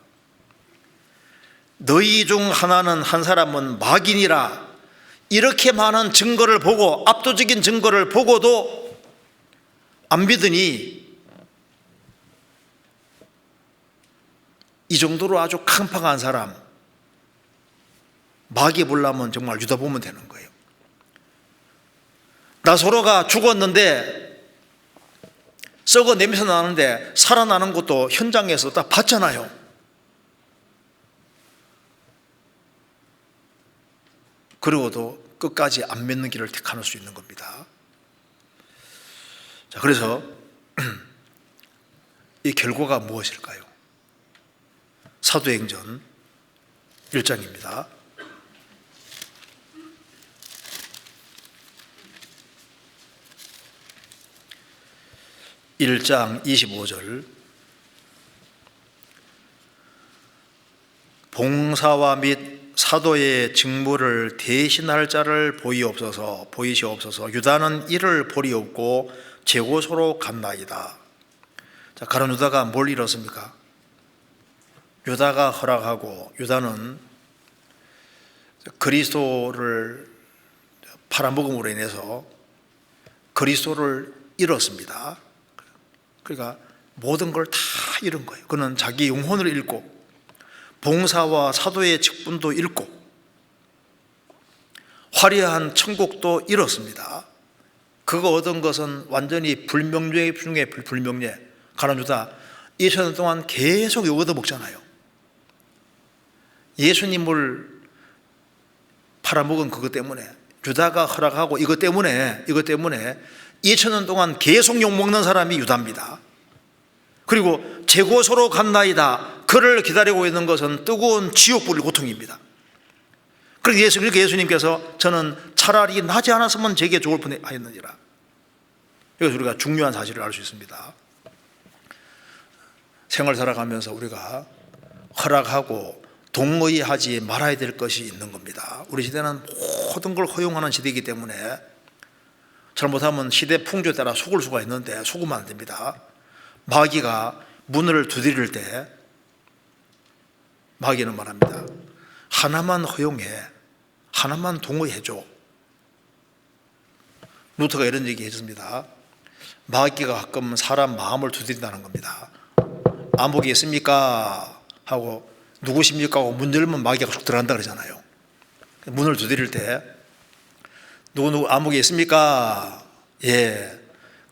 너희 중 하나는, 한 사람은 마귀니라. 이렇게 많은 증거를 보고, 압도적인 증거를 보고도 안 믿으니 이 정도로 아주 강팍한 사람, 마귀 보려면 정말 유다 보면 되는 거예요. 나사로가 죽었는데 썩어 냄새 나는데 살아나는 것도 현장에서 딱 봤잖아요. 그리고도 끝까지 안 믿는 길을 택할 수 있는 겁니다. 자, 그래서 이 결과가 무엇일까요? 사도행전 1장입니다. 1장 25절. 봉사와 및 사도의 직무를 대신할 자를 보이시옵소서. 유다는 이를 볼이 없고 재고소로 갔나이다. 자, 가룟 유다가 뭘 이뤘습니까? 유다가 허락하고, 유다는 그리스도를 팔아먹음으로 인해서 그리스도를 잃었습니다. 그러니까 모든 걸 다 잃은 거예요. 그는 자기 영혼을 잃고 봉사와 사도의 직분도 잃고 화려한 천국도 잃었습니다. 그거 얻은 것은 완전히 불명예 중에 불명예. 가룟 유다 2000년 동안 계속 얻어먹잖아요. 예수님을 팔아먹은 그것 때문에, 유다가 허락하고 이것 때문에 2000년 동안 계속 욕먹는 사람이 유다입니다. 그리고 재고소로 간나이다. 그를 기다리고 있는 것은 뜨거운 지옥불의 고통입니다. 그래서 예수님께서 저는 차라리 나지 않았으면 제게 좋을 뻔하였느니라. 여기서 우리가 중요한 사실을 알 수 있습니다. 생활 살아가면서 우리가 허락하고 동의하지 말아야 될 것이 있는 겁니다. 우리 시대는 모든 걸 허용하는 시대이기 때문에 잘못하면 시대 풍조에 따라 속을 수가 있는데 속으면 안 됩니다. 마귀가 문을 두드릴 때 마귀는 말합니다. 하나만 허용해, 하나만 동의해줘. 루터가 이런 얘기 했습니다. 마귀가 가끔 사람 마음을 두드린다는 겁니다. 아무개 있습니까? 하고 누구십니까? 하고 문 열면 마귀가 쑥 들어간다 그러잖아요. 문을 두드릴 때 누구 아무개 있습니까? 예.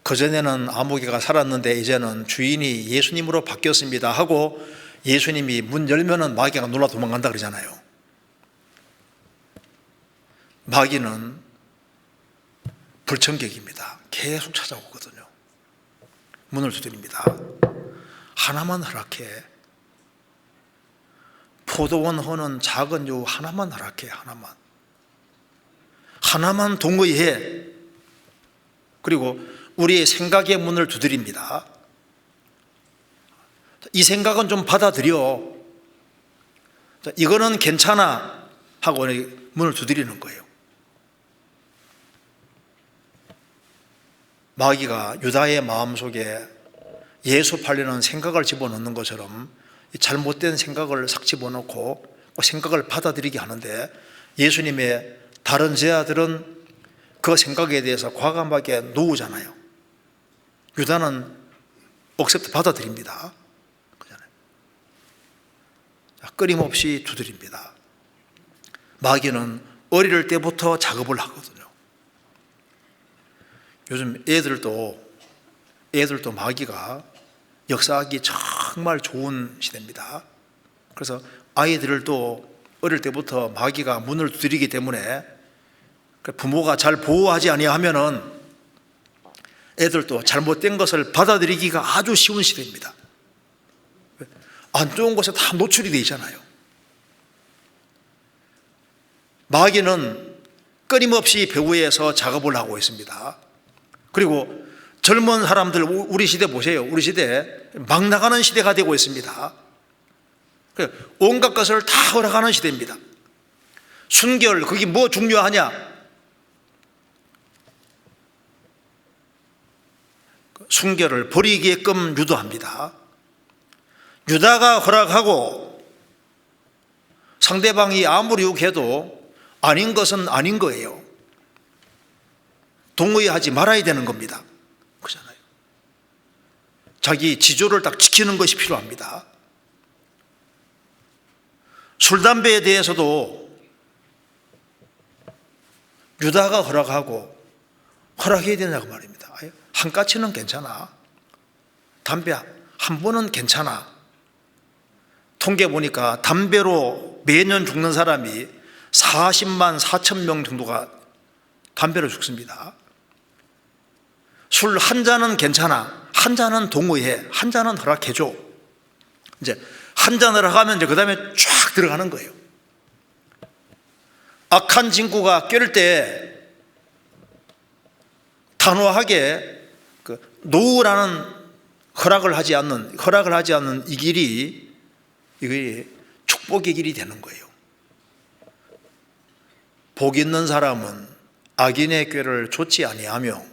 그전에는 아무개가 살았는데 이제는 주인이 예수님으로 바뀌었습니다 하고 예수님이 문 열면은 마귀가 놀라 도망간다 그러잖아요. 마귀는 불청객입니다. 계속 찾아오거든요. 문을 두드립니다. 하나만 허락해. 포도원 허는 작은 요 하나만 허락해. 하나만 동의해. 그리고 우리의 생각의 문을 두드립니다. 이 생각은 좀 받아들여. 이거는 괜찮아 하고 문을 두드리는 거예요. 마귀가 유다의 마음속에 예수 팔려는 생각을 집어넣는 것처럼 잘못된 생각을 싹 집어넣고 생각을 받아들이게 하는데 예수님의 다른 제자들은 그 생각에 대해서 과감하게 놓으잖아요. 유다는 억셉트 받아들입니다. 끊임없이 두드립니다. 마귀는 어릴 때부터 작업을 하거든요. 요즘 애들도 마귀가 역사하기 정말 좋은 시대입니다. 그래서 아이들도 어릴 때부터 마귀가 문을 두드리기 때문에 부모가 잘 보호하지 아니하면은 애들도 잘못된 것을 받아들이기가 아주 쉬운 시대입니다. 안 좋은 것에 다 노출이 되어 있잖아요. 마귀는 끊임없이 배후에서 작업을 하고 있습니다. 그리고 젊은 사람들, 우리 시대 보세요. 우리 시대 막 나가는 시대가 되고 있습니다. 온갖 것을 다 허락하는 시대입니다. 순결, 그게 뭐 중요하냐? 순결을 버리게끔 유도합니다. 유다가 허락하고 상대방이 아무리 욕해도 아닌 것은 아닌 거예요. 동의하지 말아야 되는 겁니다. 그렇잖아요. 자기 지조를 딱 지키는 것이 필요합니다. 술, 담배에 대해서도 유다가 허락하고 허락해야 되냐고 말입니다. 한 까치는 괜찮아. 담배 한 번은 괜찮아. 통계 보니까 담배로 매년 죽는 사람이 40만 4천 명 정도가 담배로 죽습니다. 술 한 잔은 괜찮아. 한 잔은 동의해. 한 잔은 허락해줘. 이제 한 잔을 하면 이제 그 다음에 쫙 들어가는 거예요. 악한 친구가 깰 때 단호하게 노우라는 허락을 하지 않는 이 길이 축복의 길이 되는 거예요. 복 있는 사람은 악인의 꾀를 좇지 아니하며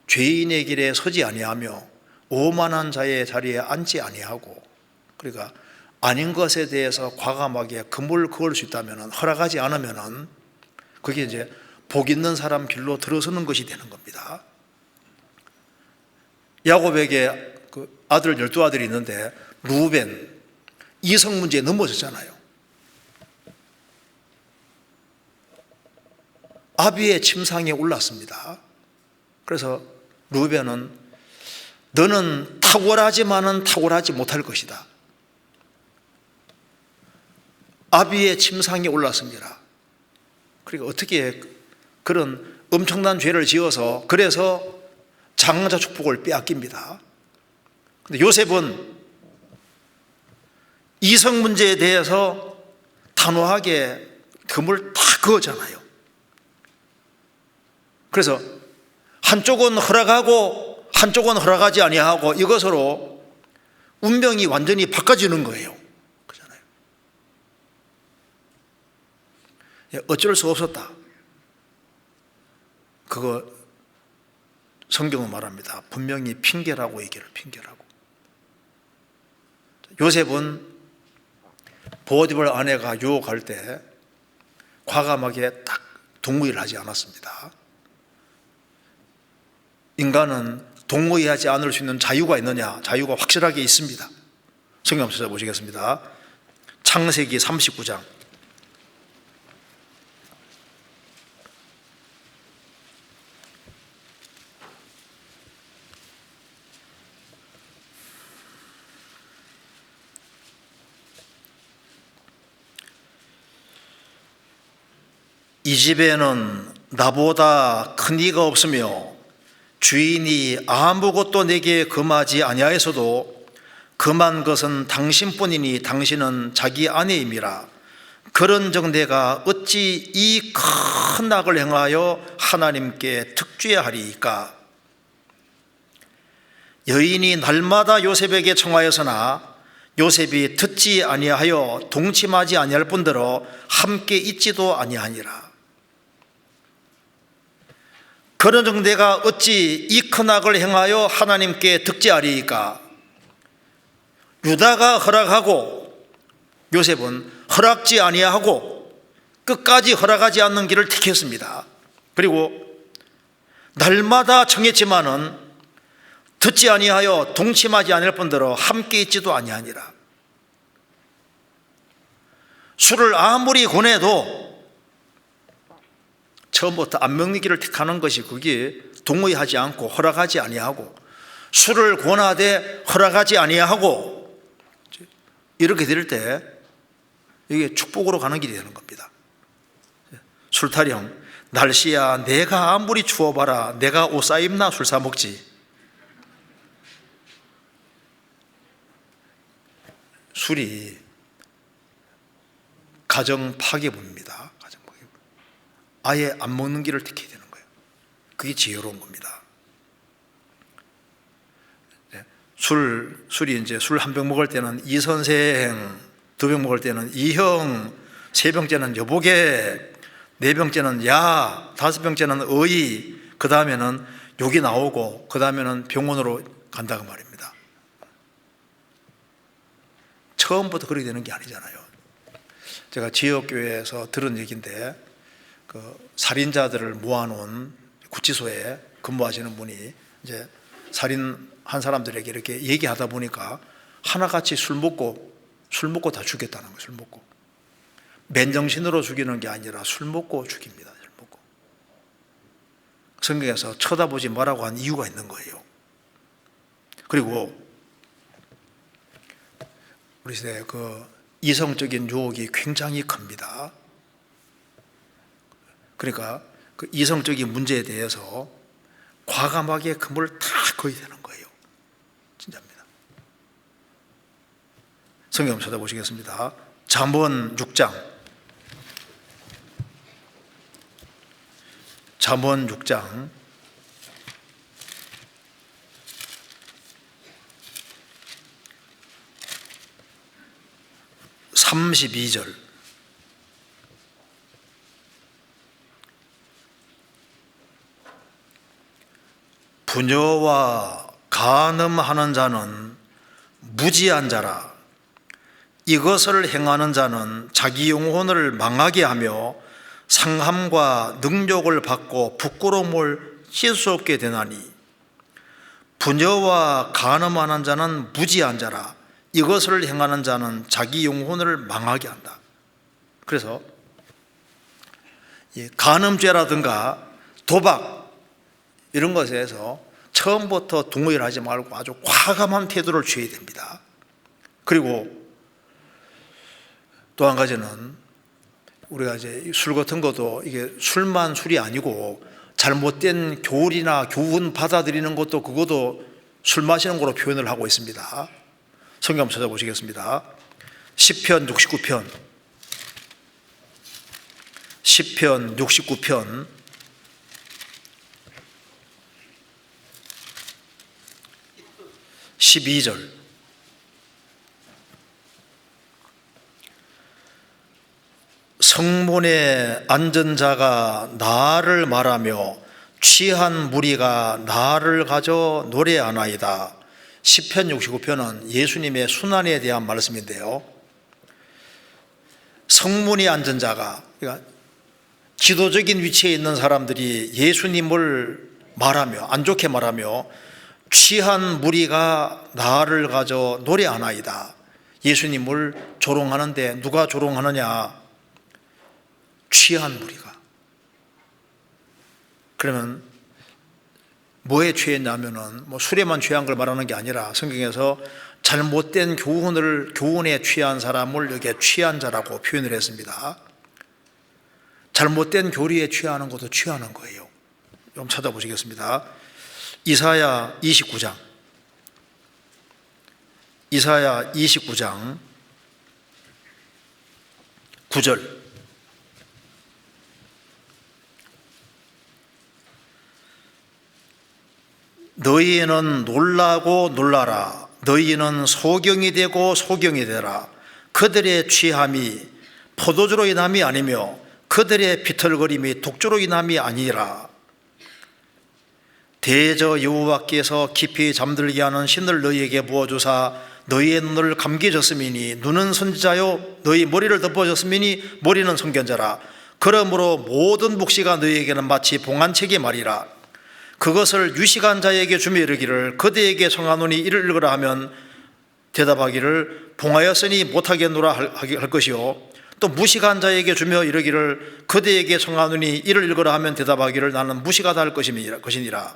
죄인의 길에 서지 아니하며 오만한 자의 자리에 앉지 아니하고, 그러니까 아닌 것에 대해서 과감하게 금을 그을 수 있다면, 허락하지 않으면 그게 이제 복 있는 사람 길로 들어서는 것이 되는 겁니다. 야곱에게 그 아들 12아들이 있는데 루벤 이성 문제에 넘어졌잖아요. 아비의 침상에 올랐습니다. 그래서 루벤은 너는 탁월하지만은 탁월하지 못할 것이다. 아비의 침상에 올랐습니다. 그러니까 어떻게 그런 엄청난 죄를 지어서 그래서 장자 축복을 빼앗깁니다. 근데 요셉은 이성 문제에 대해서 단호하게 금을 다 그었잖아요. 그래서 한쪽은 허락하고 한쪽은 허락하지 아니하고 이것으로 운명이 완전히 바꿔지는 거예요. 그렇잖아요. 어쩔 수 없었다. 그거 성경은 말합니다. 분명히 핑계라고 얘기를 핑계라고. 요셉은 보디발 아내가 유혹할 때 과감하게 딱 동의를 하지 않았습니다. 인간은 동의하지 않을 수 있는 자유가 있느냐? 자유가 확실하게 있습니다. 성경 찾아보시겠습니다. 창세기 39장. 이 집에는 나보다 큰 이가 없으며 주인이 아무것도 내게 금하지 아니하였어도 금한 것은 당신뿐이니 당신은 자기 아내임이라. 그런즉 내가 어찌 이 큰 악을 행하여 하나님께 특죄하리이까. 여인이 날마다 요셉에게 청하였으나 요셉이 듣지 아니하여 동침하지 아니할 뿐더러 함께 있지도 아니하니라. 그런즉 내가 어찌 이 큰 악을 행하여 하나님께 득죄하리이까. 유다가 허락하고 요셉은 허락지 아니하고 끝까지 허락하지 않는 길을 택했습니다. 그리고 날마다 청했지만은 듣지 아니하여 동침하지 아니할 뿐더러 함께 있지도 아니하니라. 술을 아무리 권해도 처음부터 안 먹는 길을 택하는 것이 그게 동의하지 않고 허락하지 아니하고 술을 권하되 허락하지 아니하고 이렇게 될 때 이게 축복으로 가는 길이 되는 겁니다. 술타령, 날씨야 내가 아무리 추워봐라 내가 옷 사입나 술 사 먹지. 술이 가정 파괴부입니다. 아예 안 먹는 길을 택해야 되는 거예요. 그게 지혜로운 겁니다. 술이 이제 술 한 병 먹을 때는 이 선생, 두 병 먹을 때는 이 형, 세 병째는 여보게, 네 병째는 야, 다섯 병째는 어이, 그 다음에는 욕이 나오고, 그 다음에는 병원으로 간다고 말입니다. 처음부터 그렇게 되는 게 아니잖아요. 제가 지역교회에서 들은 얘기인데, 그 살인자들을 모아놓은 구치소에 근무하시는 분이 이제 살인한 사람들에게 이렇게 얘기하다 보니까 하나같이 술 먹고 다 죽였다는 거예요. 술 먹고 맨정신으로 죽이는 게 아니라 술 먹고 죽입니다. 술 먹고. 성경에서 쳐다보지 말라고 한 이유가 있는 거예요. 그리고 우리 세대 그 이성적인 유혹이 굉장히 큽니다. 그러니까 그 이성적인 문제에 대해서 과감하게 금을 다 거야 되는 거예요. 진짜입니다. 성경 찾아보시겠습니다. 잠언 6장. 잠언 6장 32절. 부녀와 간음하는 자는 무지한 자라. 이것을 행하는 자는 자기 영혼을 망하게 하며 상함과 능욕을 받고 부끄러움을 씻을 수 없게 되나니 부녀와 간음하는 자는 무지한 자라. 이것을 행하는 자는 자기 영혼을 망하게 한다. 그래서 간음죄라든가 도박 이런 것에서 처음부터 동의하지 말고 아주 과감한 태도를 취해야 됩니다. 그리고 또 한 가지는 우리가 이제 술 같은 것도 이게 술만 술이 아니고 잘못된 교훈이나 교훈 받아들이는 것도 그것도 술 마시는 거로 표현을 하고 있습니다. 성경 한번 찾아보시겠습니다. 시편 69편 12절 성문에 앉은 자가 나를 말하며 취한 무리가 나를 가져 노래하나이다. 시편 69편은 예수님의 순환에 대한 말씀인데요, 성문에 앉은 자가, 그러니까 지도적인 위치에 있는 사람들이 예수님을 말하며, 안 좋게 말하며 취한 무리가 나를 가져 노래하나이다. 예수님을 조롱하는데 누가 조롱하느냐? 취한 무리가. 그러면 뭐에 취했냐면은 술에만 취한 걸 말하는 게 아니라 성경에서 잘못된 교훈에 취한 사람을 여기에 취한 자라고 표현을 했습니다. 잘못된 교리에 취하는 것도 취하는 거예요. 좀 찾아보시겠습니다. 이사야 29장 9절 너희는 놀라고 놀라라. 너희는 소경이 되고 소경이 되라. 그들의 취함이 포도주로 인함이 아니며 그들의 비틀거림이 독주로 인함이 아니라. 대저 여호와께서 깊이 잠들게 하는 신을 너희에게 부어주사 너희의 눈을 감게 졌음이니 눈은 선지자요 너희 머리를 덮어졌음이니 머리는 선견자라. 그러므로 모든 묵시가 너희에게는 마치 봉안책이 말이라. 그것을 유식한 자에게 주며 이르기를 그대에게 청하노니 이를 읽으라 하면 대답하기를 봉하였으니 못하겠노라 할 것이요, 또 무식한 자에게 주며 이르기를 그대에게 청하노니 이를 읽으라 하면 대답하기를 나는 무식하다 할 것이니라.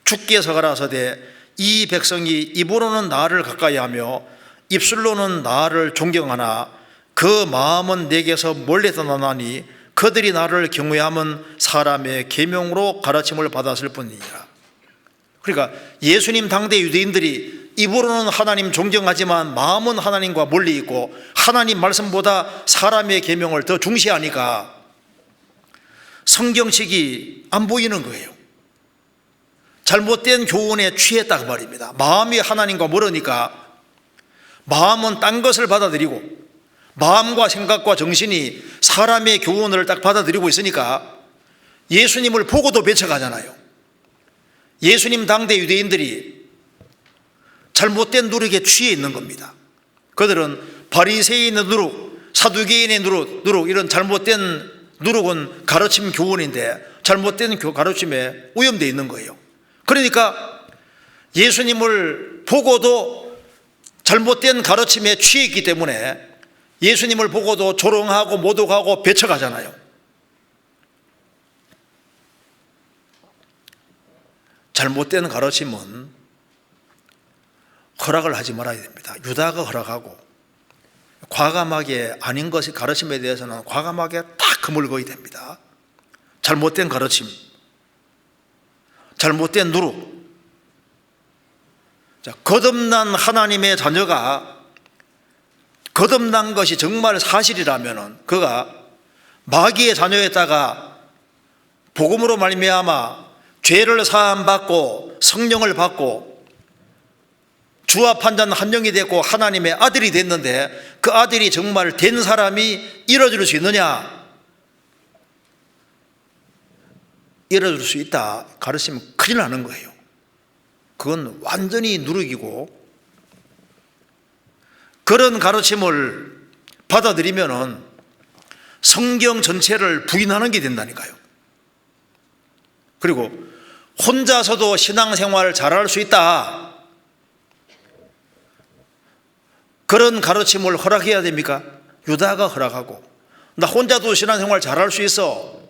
주께서 가라사대 이 백성이 입으로는 나를 가까이 하며 입술로는 나를 존경하나 그 마음은 내게서 멀리 떠나나니 그들이 나를 경외함은 사람의 계명으로 가르침을 받았을 뿐이니라. 그러니까 예수님 당대 유대인들이 입으로는 하나님 존경하지만 마음은 하나님과 멀리 있고 하나님 말씀보다 사람의 계명을 더 중시하니까 성경책이 안 보이는 거예요. 잘못된 교훈에 취했다고 말입니다. 마음이 하나님과 멀으니까 마음은 딴 것을 받아들이고 마음과 생각과 정신이 사람의 교훈을 딱 받아들이고 있으니까 예수님을 보고도 배척하잖아요. 예수님 당대 유대인들이 잘못된 누룩에 취해 있는 겁니다. 그들은 바리새인의 누룩, 사두개인의 누룩 이런 잘못된 누룩은 가르침 교훈인데 잘못된 가르침에 오염되어 있는 거예요. 그러니까 예수님을 보고도 잘못된 가르침에 취했기 때문에 예수님을 보고도 조롱하고 모독하고 배척하잖아요. 잘못된 가르침은 허락을 하지 말아야 됩니다. 유다가 허락하고 과감하게 아닌 것이 가르침에 대해서는 과감하게 딱 금을 거야 됩니다. 잘못된 가르침, 잘못된 누룩. 거듭난 하나님의 자녀가 거듭난 것이 정말 사실이라면 그가 마귀의 자녀였다가 복음으로 말미암아 죄를 사함받고 성령을 받고 주와 판단 한 영이 됐고 하나님의 아들이 됐는데 그 아들이 정말 된 사람이 이뤄줄 수 있느냐? 이뤄줄 수 있다 가르치면 큰일 나는 거예요. 그건 완전히 누룩이고 그런 가르침을 받아들이면 성경 전체를 부인하는 게 된다니까요. 그리고 혼자서도 신앙생활 잘할 수 있다, 그런 가르침을 허락해야 됩니까? 유다가 허락하고, 나 혼자도 신앙생활 잘할 수 있어.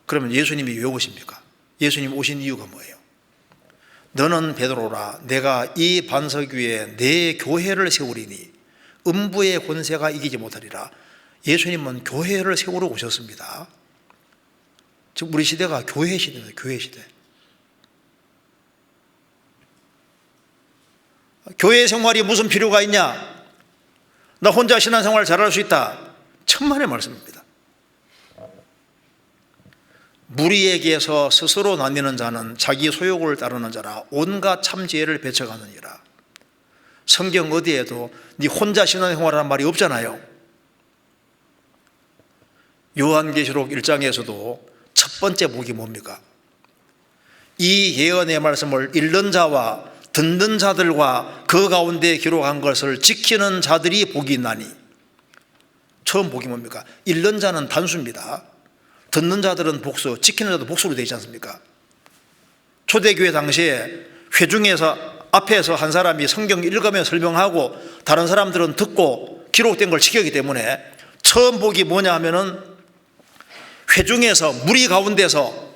그러면 예수님이 왜 오십니까? 예수님 오신 이유가 뭐예요? 너는 베드로라, 내가 이 반석 위에 내 교회를 세우리니 음부의 권세가 이기지 못하리라. 예수님은 교회를 세우러 오셨습니다. 지금 우리 시대가 교회 시대입니다. 교회 시대. 교회 생활이 무슨 필요가 있냐? 나 혼자 신앙생활 잘할 수 있다. 천만의 말씀입니다. 무리에게서 스스로 나뉘는 자는 자기 소욕을 따르는 자라 온갖 참지혜를 배척하느니라. 성경 어디에도 네 혼자 신앙생활하는 말이 없잖아요. 요한계시록 1장에서도 첫 번째 복이 뭡니까? 이 예언의 말씀을 읽는 자와 듣는 자들과 그 가운데 기록한 것을 지키는 자들이 복이 있나니. 처음 복이 뭡니까? 읽는 자는 단수입니다. 듣는 자들은 복수, 지키는 자도 복수로 되지 않습니까? 초대교회 당시에 회중에서 앞에서 한 사람이 성경 읽으며 설명하고 다른 사람들은 듣고 기록된 걸 지키기 때문에 처음 복이 뭐냐 하면은 회중에서 무리 가운데서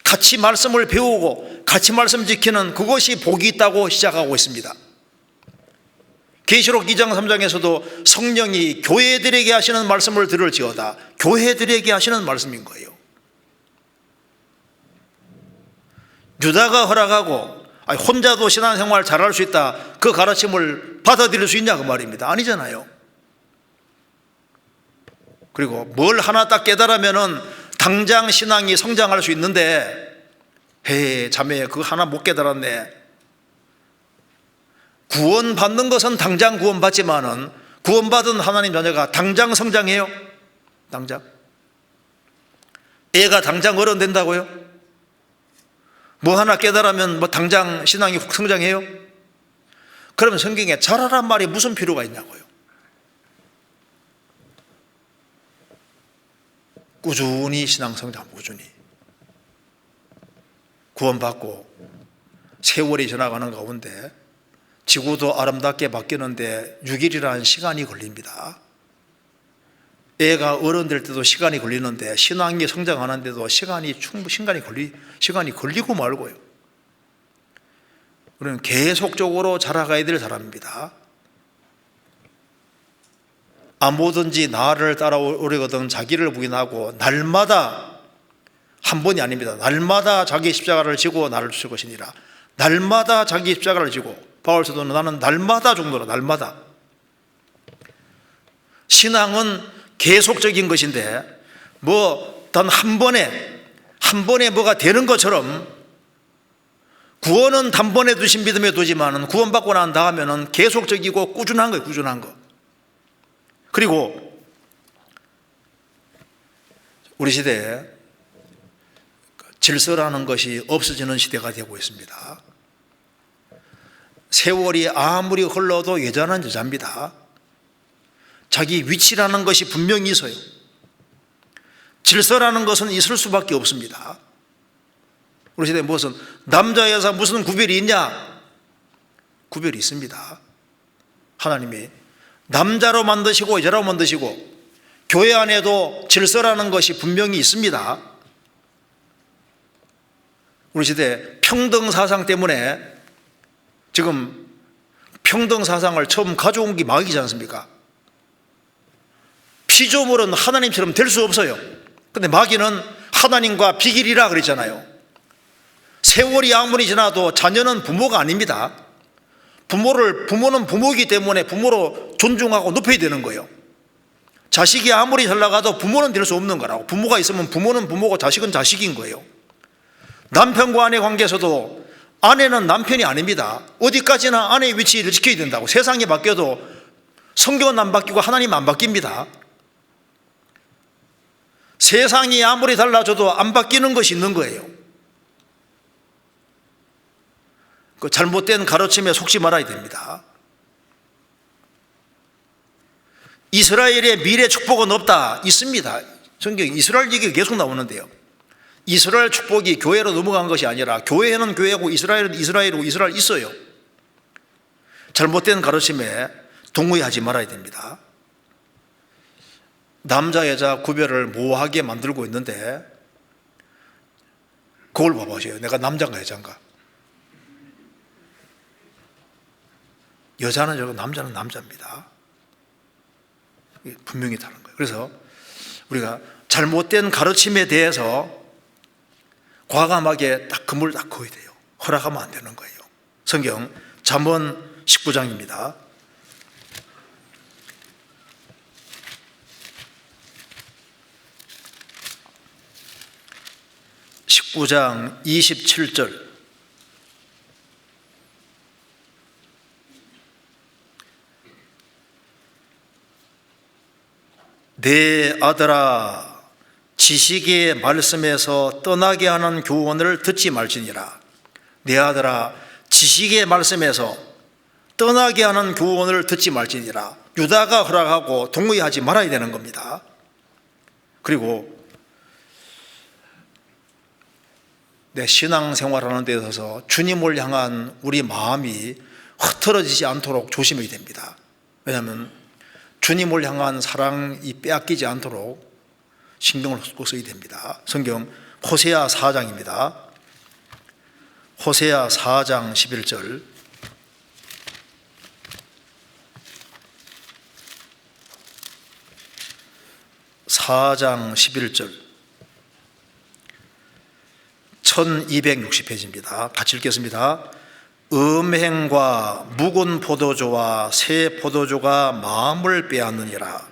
같이 말씀을 배우고 같이 말씀 지키는 그것이 복이 있다고 시작하고 있습니다. 계시록 2장 3장에서도 성령이 교회들에게 하시는 말씀을 들을지어다, 교회들에게 하시는 말씀인 거예요. 유다가 허락하고 혼자도 신앙생활 잘할 수 있다, 그 가르침을 받아들일 수 있냐 그 말입니다. 아니잖아요. 그리고 뭘 하나 딱 깨달으면은 당장 신앙이 성장할 수 있는데, 헤 자매 그거 하나 못 깨달았네. 구원받는 것은 당장 구원받지만은 구원받은 하나님 자녀가 당장 성장해요? 당장? 애가 당장 어른 된다고요? 뭐 하나 깨달으면 뭐 당장 신앙이 확 성장해요? 그러면 성경에 잘하란 말이 무슨 필요가 있냐고요? 꾸준히 신앙 성장, 꾸준히 구원받고 세월이 지나가는 가운데 지구도 아름답게 바뀌는데 6일이라는 시간이 걸립니다. 애가 어른 될 때도 시간이 걸리는데 신앙이 성장하는데도 시간이 걸리고 말고요. 우리는 계속적으로 자라가야 될 사람입니다. 아무든지 나를 따라오려거든 자기를 부인하고 날마다, 한 번이 아닙니다. 날마다 자기 십자가를 지고 나를 줄 것이니라. 날마다 자기 십자가를 지고, 바울 사도는 나는 날마다 정도로, 날마다. 신앙은 계속적인 것인데 뭐 단 한 번에 뭐가 되는 것처럼, 구원은 단번에 두신 믿음에 두지만은 구원받고 난 다음에는 계속적이고 꾸준한 거예요. 꾸준한 거. 그리고 우리 시대에 질서라는 것이 없어지는 시대가 되고 있습니다. 세월이 아무리 흘러도 여자는 여자입니다. 자기 위치라는 것이 분명히 있어요. 질서라는 것은 있을 수밖에 없습니다. 우리 시대에 무슨 남자 여자 무슨 구별이 있냐? 구별이 있습니다. 하나님이 남자로 만드시고 여자로 만드시고 교회 안에도 질서라는 것이 분명히 있습니다. 우리 시대 평등 사상 때문에 지금 평등 사상을 처음 가져온 게 마귀지 않습니까? 피조물은 하나님처럼 될 수 없어요. 근데 마귀는 하나님과 비길이라 그랬잖아요. 세월이 아무리 지나도 자녀는 부모가 아닙니다. 부모는 부모이기 때문에 부모로 존중하고 높여야 되는 거예요. 자식이 아무리 잘 나가도 부모는 될 수 없는 거라고. 부모가 있으면 부모는 부모고 자식은 자식인 거예요. 남편과 아내 관계에서도 아내는 남편이 아닙니다. 어디까지나 아내의 위치를 지켜야 된다고. 세상이 바뀌어도 성경은 안 바뀌고 하나님은 안 바뀝니다. 세상이 아무리 달라져도 안 바뀌는 것이 있는 거예요. 그 잘못된 가르침에 속지 말아야 됩니다. 이스라엘의 미래 축복은 없다. 있습니다. 성경 이스라엘 얘기가 계속 나오는데요. 이스라엘 축복이 교회로 넘어간 것이 아니라 교회는 교회고 이스라엘은 이스라엘이고 이스라엘 있어요. 잘못된 가르침에 동의하지 말아야 됩니다. 남자 여자 구별을 모호하게 만들고 있는데 그걸 봐보세요. 내가 남자인가 여자인가? 여자는 여자고 남자는 남자입니다. 분명히 다른 거예요. 그래서 우리가 잘못된 가르침에 대해서 과감하게 딱 그물 딱 그어야 돼요. 허락하면 안 되는 거예요. 성경 잠언 19장입니다. (19장) 27절. 내 아들아, 지식의 말씀에서 떠나게 하는 교훈을 듣지 말지니라. 내 아들아, 지식의 말씀에서 떠나게 하는 교훈을 듣지 말지니라. 유다가 허락하고 동의하지 말아야 되는 겁니다. 그리고 내 신앙생활하는 데 있어서 주님을 향한 우리 마음이 흐트러지지 않도록 조심해야 됩니다. 왜냐하면 주님을 향한 사랑이 빼앗기지 않도록 신경을 써야 됩니다. 성경 호세아 4장입니다. 호세아 4장 11절. (4장 11절) 1260페이지입니다. 같이 읽겠습니다. 음행과 묵은 포도주와 새 포도주가 마음을 빼앗느니라.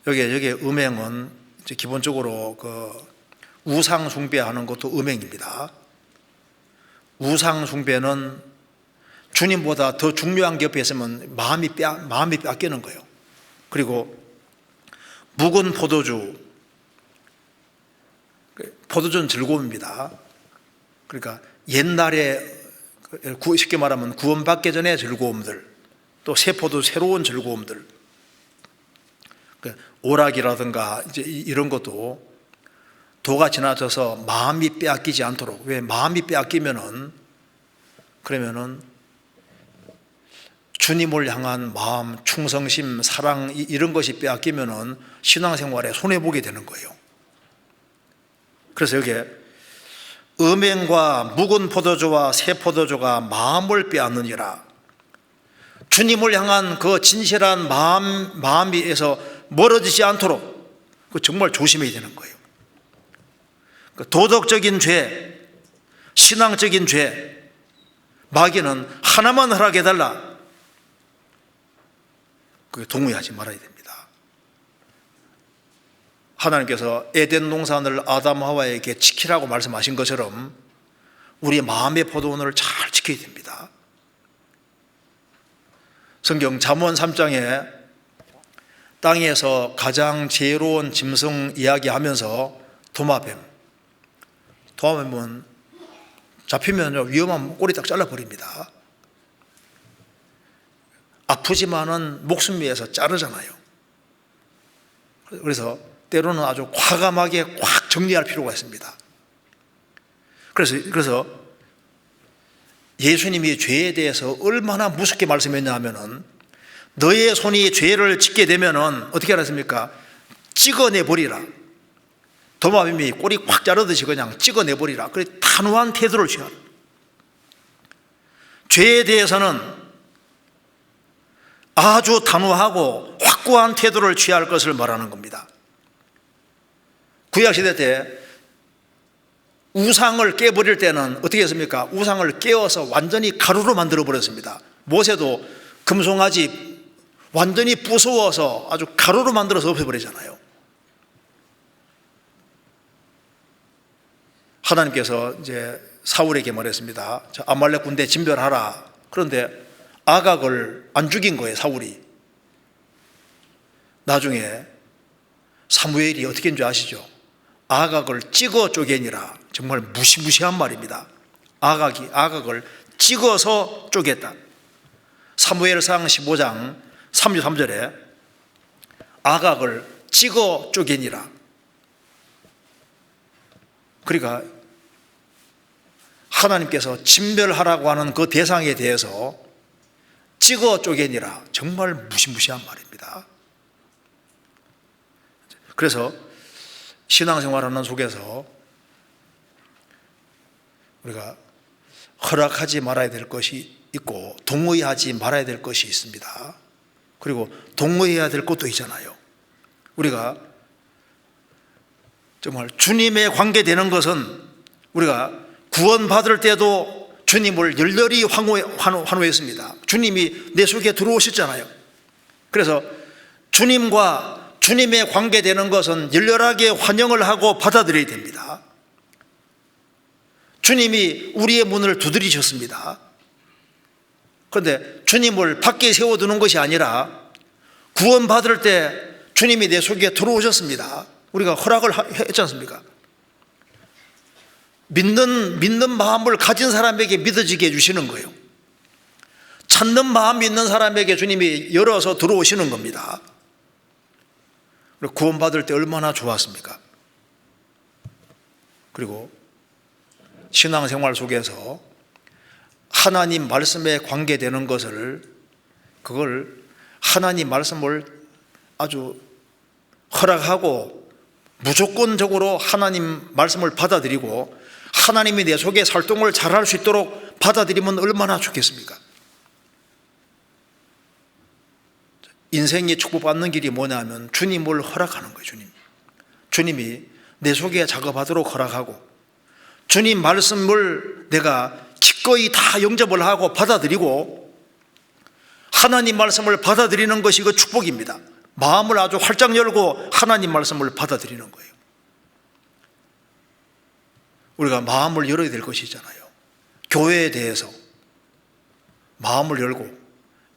여기 음행은 이제 기본적으로 그 우상 숭배하는 것도 음행입니다. 우상 숭배는 주님보다 더 중요한 게 옆에 있으면 마음이 뺏기는 거예요. 그리고 묵은 포도주는 즐거움입니다. 그러니까 옛날에 쉽게 말하면 구원받기 전의 즐거움들, 또 새 포도주 새로운 즐거움들, 오락이라든가 이제 이런 것도 도가 지나쳐서 마음이 빼앗기지 않도록. 왜 마음이 빼앗기면은 그러면은 주님을 향한 마음, 충성심, 사랑 이런 것이 빼앗기면은 신앙생활에 손해보게 되는 거예요. 그래서 여기에 음행과 묵은 포도주와 새 포도주가 마음을 빼앗느니라. 주님을 향한 그 진실한 마음에서 멀어지지 않도록 정말 조심해야 되는 거예요. 도덕적인 죄, 신앙적인 죄, 마귀는 하나만 허락해달라, 그게 동의하지 말아야 됩니다. 하나님께서 에덴 동산을 아담 하와에게 지키라고 말씀하신 것처럼 우리 마음의 포도원을 잘 지켜야 됩니다. 성경 잠언 3장에 땅에서 가장 지혜로운 짐승 이야기하면서 도마뱀은 잡히면 위험한 꼬리 딱 잘라버립니다. 아프지만은 목숨 위해서 자르잖아요. 그래서 때로는 아주 과감하게 꽉 정리할 필요가 있습니다. 그래서 예수님이 죄에 대해서 얼마나 무섭게 말씀했냐 하면은, 너의 손이 죄를 짓게 되면은 어떻게 하겠습니까? 찍어내버리라. 도마뱀이 꼬리 꽉 자르듯이 그냥 찍어내버리라. 그래 단호한 태도를 취하라. 죄에 대해서는 아주 단호하고 확고한 태도를 취할 것을 말하는 겁니다. 구약시대 때 우상을 깨버릴 때는 어떻게 했습니까? 우상을 깨워서 완전히 가루로 만들어 버렸습니다. 모세도 금송아지 완전히 부수어서 아주 가루로 만들어서 없애버리잖아요. 하나님께서 이제 사울에게 말했습니다. 아말렉 군대 진멸하라. 그런데 아각을 안 죽인 거예요, 사울이. 나중에 사무엘이 어떻게 했는지 아시죠? 아각을 찍어 쪼개니라. 정말 무시무시한 말입니다. 아각을 찍어서 쪼갰다. 사무엘상 15장 33절에 아각을 찍어 쪼개니라. 그러니까 하나님께서 진멸하라고 하는 그 대상에 대해서 찍어 쪼개니라, 정말 무시무시한 말입니다. 그래서 신앙생활하는 속에서 우리가 허락하지 말아야 될 것이 있고 동의하지 말아야 될 것이 있습니다. 그리고 동의해야 될 것도 있잖아요. 우리가 정말 주님에 관계되는 것은 우리가 구원받을 때도 주님을 열렬히 환호했습니다. 주님이 내 속에 들어오셨잖아요. 그래서 주님과 주님에 관계되는 것은 열렬하게 환영을 하고 받아들여야 됩니다. 주님이 우리의 문을 두드리셨습니다. 그런데 주님을 밖에 세워두는 것이 아니라 구원받을 때 주님이 내 속에 들어오셨습니다. 우리가 허락을 했지 않습니까? 믿는 마음을 가진 사람에게 믿어지게 해주시는 거예요. 찾는 마음이 있는 사람에게 주님이 열어서 들어오시는 겁니다. 구원받을 때 얼마나 좋았습니까? 그리고 신앙생활 속에서 하나님 말씀에 관계되는 것을, 그걸 하나님 말씀을 아주 허락하고 무조건적으로 하나님 말씀을 받아들이고 하나님이 내 속에 활동을 잘할 수 있도록 받아들이면 얼마나 좋겠습니까? 인생이 축복받는 길이 뭐냐면 주님을 허락하는 거예요. 주님이 내 속에 작업하도록 허락하고 주님 말씀을 내가 기꺼이 다 영접을 하고 받아들이고 하나님 말씀을 받아들이는 것이 그 축복입니다. 마음을 아주 활짝 열고 하나님 말씀을 받아들이는 거예요. 우리가 마음을 열어야 될 것이 있잖아요. 교회에 대해서 마음을 열고,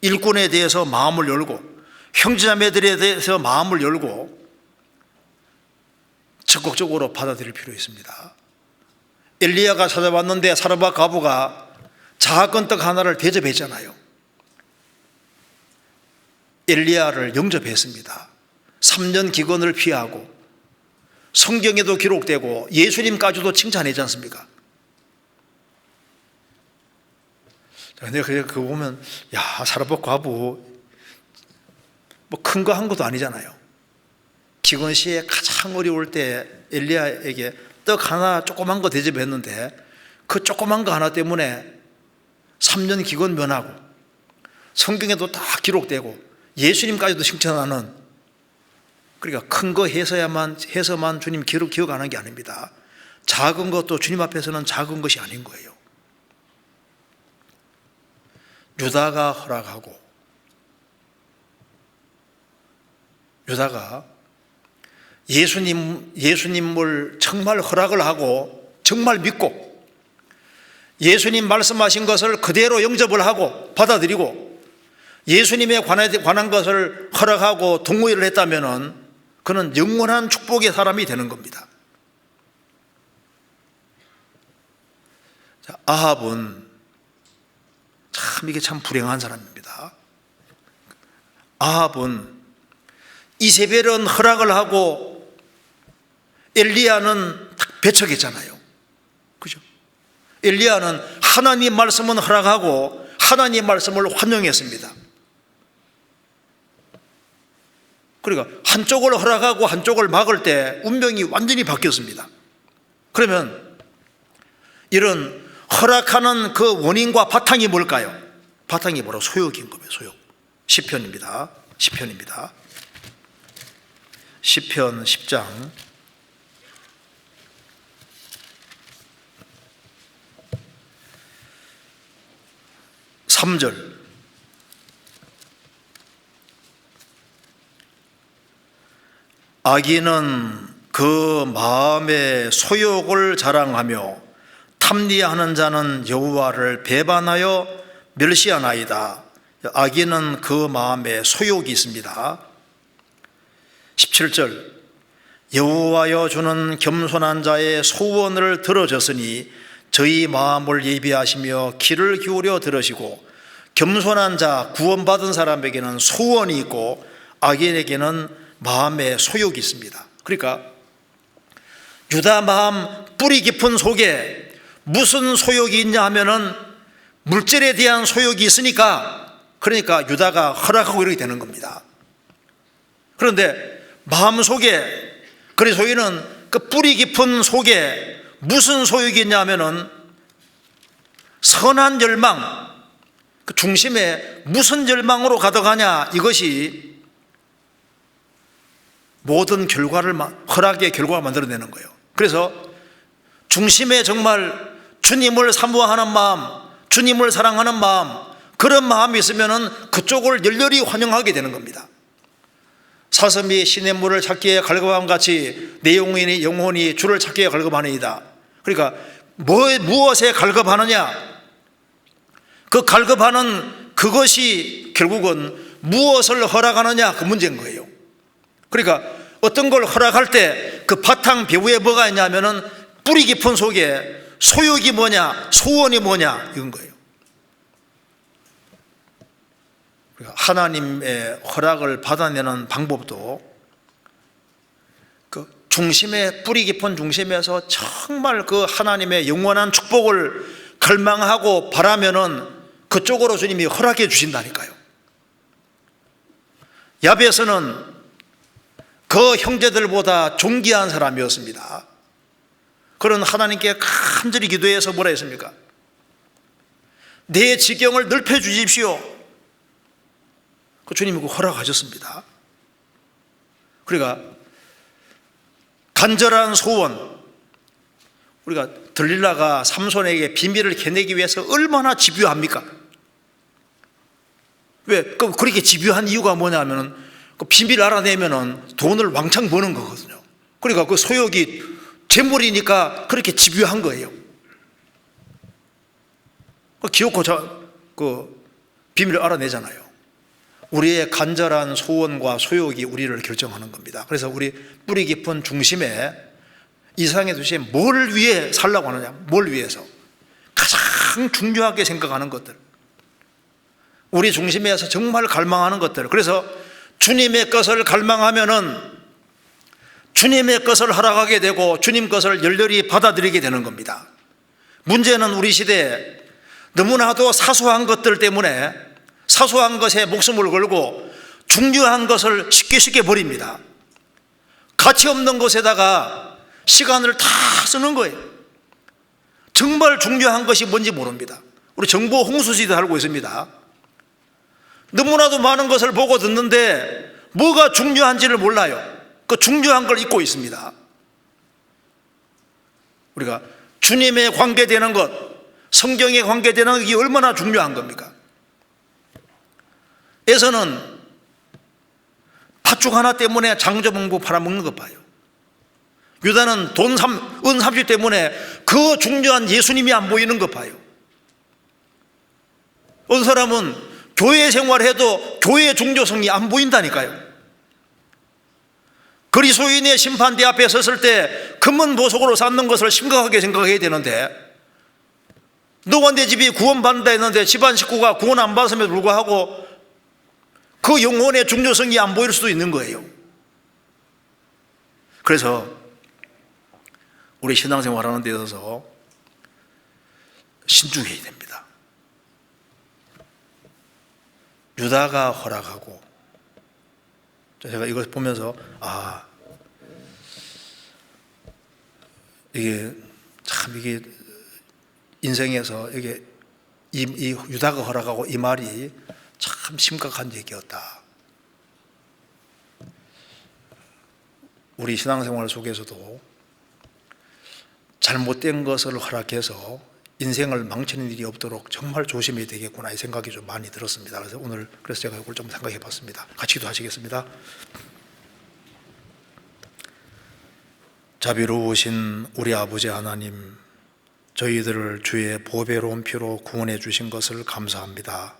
일꾼에 대해서 마음을 열고, 형제자매들에 대해서 마음을 열고 적극적으로 받아들일 필요 있습니다. 엘리야가 찾아왔는데 사르밧 과부가 작은 떡 하나를 대접했잖아요. 엘리야를 영접했습니다. 3년 기근을 피하고 성경에도 기록되고 예수님까지도 칭찬하지 않습니까? 근데 그거 보면, 야, 사르밧 과부 뭐 큰 거 한 것도 아니잖아요. 기근 시에 가장 어려울 때 엘리야에게 떡 하나 조그만 거 대접했는데 그 조그만 거 하나 때문에 3년 기근 면하고 성경에도 다 기록되고 예수님까지도 칭찬하는, 그러니까 큰 거 해서만 주님 기억하는 게 아닙니다. 작은 것도 주님 앞에서는 작은 것이 아닌 거예요. 유다가 허락하고, 유다가 예수님을 정말 허락을 하고 정말 믿고 예수님 말씀하신 것을 그대로 영접을 하고 받아들이고 예수님에 관한 것을 허락하고 동의를 했다면 그는 영원한 축복의 사람이 되는 겁니다. 아합은 참 이게 참 불행한 사람입니다. 아합은 이세벨은 허락을 하고 엘리야는 배척했잖아요. 그죠? 엘리야는 하나님 말씀은 허락하고 하나님 말씀을 환영했습니다. 그러니까 한쪽을 허락하고 한쪽을 막을 때 운명이 완전히 바뀌었습니다. 그러면 이런 허락하는 그 원인과 바탕이 뭘까요? 바탕이 바로 소욕인 겁니다. 소욕. 시편입니다. 시편 10장 3절. 악인은 그 마음의 소욕을 자랑하며 탐리하는 자는 여호와를 배반하여 멸시하나이다. 악인은 그 마음에 소욕이 있습니다. 17절. 여호와여 주는 겸손한 자의 소원을 들어줬으니 저희 마음을 예비하시며 귀를 기울여 들으시고, 겸손한 자, 구원받은 사람에게는 소원이 있고 악인에게는 마음의 소욕이 있습니다. 그러니까 유다 마음 뿌리 깊은 속에 무슨 소욕이 있냐 하면은 물질에 대한 소욕이 있으니까, 그러니까 유다가 허락하고 이렇게 되는 겁니다. 그런데 마음 속에, 그래서 소위는 그 뿌리 깊은 속에 무슨 소욕이 있냐 하면은 선한 열망, 그 중심에 무슨 열망으로 가득하냐, 이것이 모든 결과를, 허락의 결과를 만들어내는 거예요. 그래서 중심에 정말 주님을 사모하는 마음, 주님을 사랑하는 마음, 그런 마음이 있으면은 그쪽을 열렬히 환영하게 되는 겁니다. 사슴이 시냇물을 찾기에 갈급함 같이 내 영혼이 주를 찾기에 갈급하느니라. 그러니까 무엇에 갈급하느냐, 그 갈급하는 그것이 결국은 무엇을 허락하느냐, 그 문제인 거예요. 그러니까 어떤 걸 허락할 때 그 바탕 배후에 뭐가 있냐면은 뿌리 깊은 속에 소욕이 뭐냐, 소원이 뭐냐, 이건 거예요. 하나님의 허락을 받아내는 방법도 그 중심에, 뿌리 깊은 중심에서 정말 그 하나님의 영원한 축복을 갈망하고 바라면은 그쪽으로 주님이 허락해 주신다니까요. 야베스는 그 형제들보다 존귀한 사람이었습니다. 그런 하나님께 간절히 기도해서 뭐라 했습니까? 내 지경을 넓혀 주십시오. 그 주님이 그 허락하셨습니다. 그러니까 간절한 소원, 우리가 들릴라가 삼손에게 비밀을 캐내기 위해서 얼마나 집요합니까? 왜 그렇게 집요한 이유가 뭐냐면은 그 비밀을 알아내면은 돈을 왕창 버는 거거든요. 그러니까 그 소욕이 재물이니까 그렇게 집요한 거예요. 기어코 그 비밀을 알아내잖아요. 우리의 간절한 소원과 소욕이 우리를 결정하는 겁니다. 그래서 우리 뿌리 깊은 중심에 이 세상에 도대체 뭘 위해 살라고 하느냐, 뭘 위해서 가장 중요하게 생각하는 것들, 우리 중심에서 정말 갈망하는 것들. 그래서 주님의 것을 갈망하면은 주님의 것을 허락하게 되고 주님 것을 열렬히 받아들이게 되는 겁니다. 문제는 우리 시대에 너무나도 사소한 것들 때문에 사소한 것에 목숨을 걸고 중요한 것을 쉽게 버립니다. 가치 없는 것에다가 시간을 다 쓰는 거예요. 정말 중요한 것이 뭔지 모릅니다. 우리 정보 홍수시대 살고 있습니다. 너무나도 많은 것을 보고 듣는데 뭐가 중요한지를 몰라요. 그 중요한 걸 잊고 있습니다. 우리가 주님에 관계되는 것, 성경에 관계되는 것이 얼마나 중요한 겁니까? 에서는 팥죽 하나 때문에 장조봉부 팔아먹는 것 봐요. 유다는 은 30 때문에 그 중요한 예수님이 안 보이는 것 봐요. 어떤 사람은 교회 생활해도 교회의 중요성이 안 보인다니까요. 그리스도인의 심판대 앞에 섰을 때 금은 보석으로 쌓는 것을 심각하게 생각해야 되는데, 너와 내 집이 구원받는다 했는데 집안 식구가 구원 안 받았음에도 불구하고 그 영혼의 중요성이 안 보일 수도 있는 거예요. 그래서 우리 신앙생활하는 데 있어서 신중해야 됩니다. 유다가 허락하고, 제가 이걸 보면서 이게 참, 이게 인생에서 이게 이 유다가 허락하고 이 말이 참 심각한 얘기였다. 우리 신앙생활 속에서도 잘못된 것을 허락해서 인생을 망치는 일이 없도록 정말 조심해야 되겠구나, 이 생각이 좀 많이 들었습니다. 그래서 제가 이걸 좀 생각해 봤습니다. 같이 기도하시겠습니다. 자비로우신 우리 아버지 하나님, 저희들을 주의 보배로운 피로 구원해 주신 것을 감사합니다.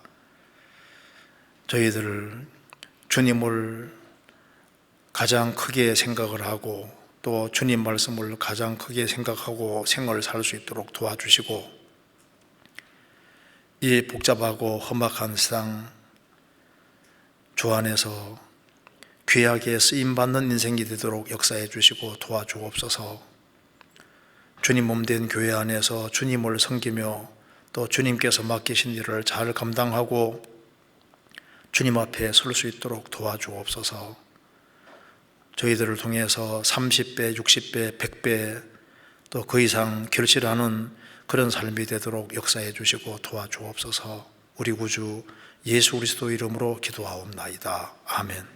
저희들 주님을 가장 크게 생각을 하고 또 주님 말씀을 가장 크게 생각하고 생활을 살 수 있도록 도와주시고, 이 복잡하고 험악한 세상 주 안에서 귀하게 쓰임받는 인생이 되도록 역사해 주시고 도와주옵소서. 주님 몸된 교회 안에서 주님을 섬기며 또 주님께서 맡기신 일을 잘 감당하고 주님 앞에 설 수 있도록 도와주옵소서. 저희들을 통해서 30배, 60배, 100배 또 그 이상 결실하는 그런 삶이 되도록 역사해 주시고 도와주옵소서. 우리 구주 예수 그리스도 이름으로 기도하옵나이다. 아멘.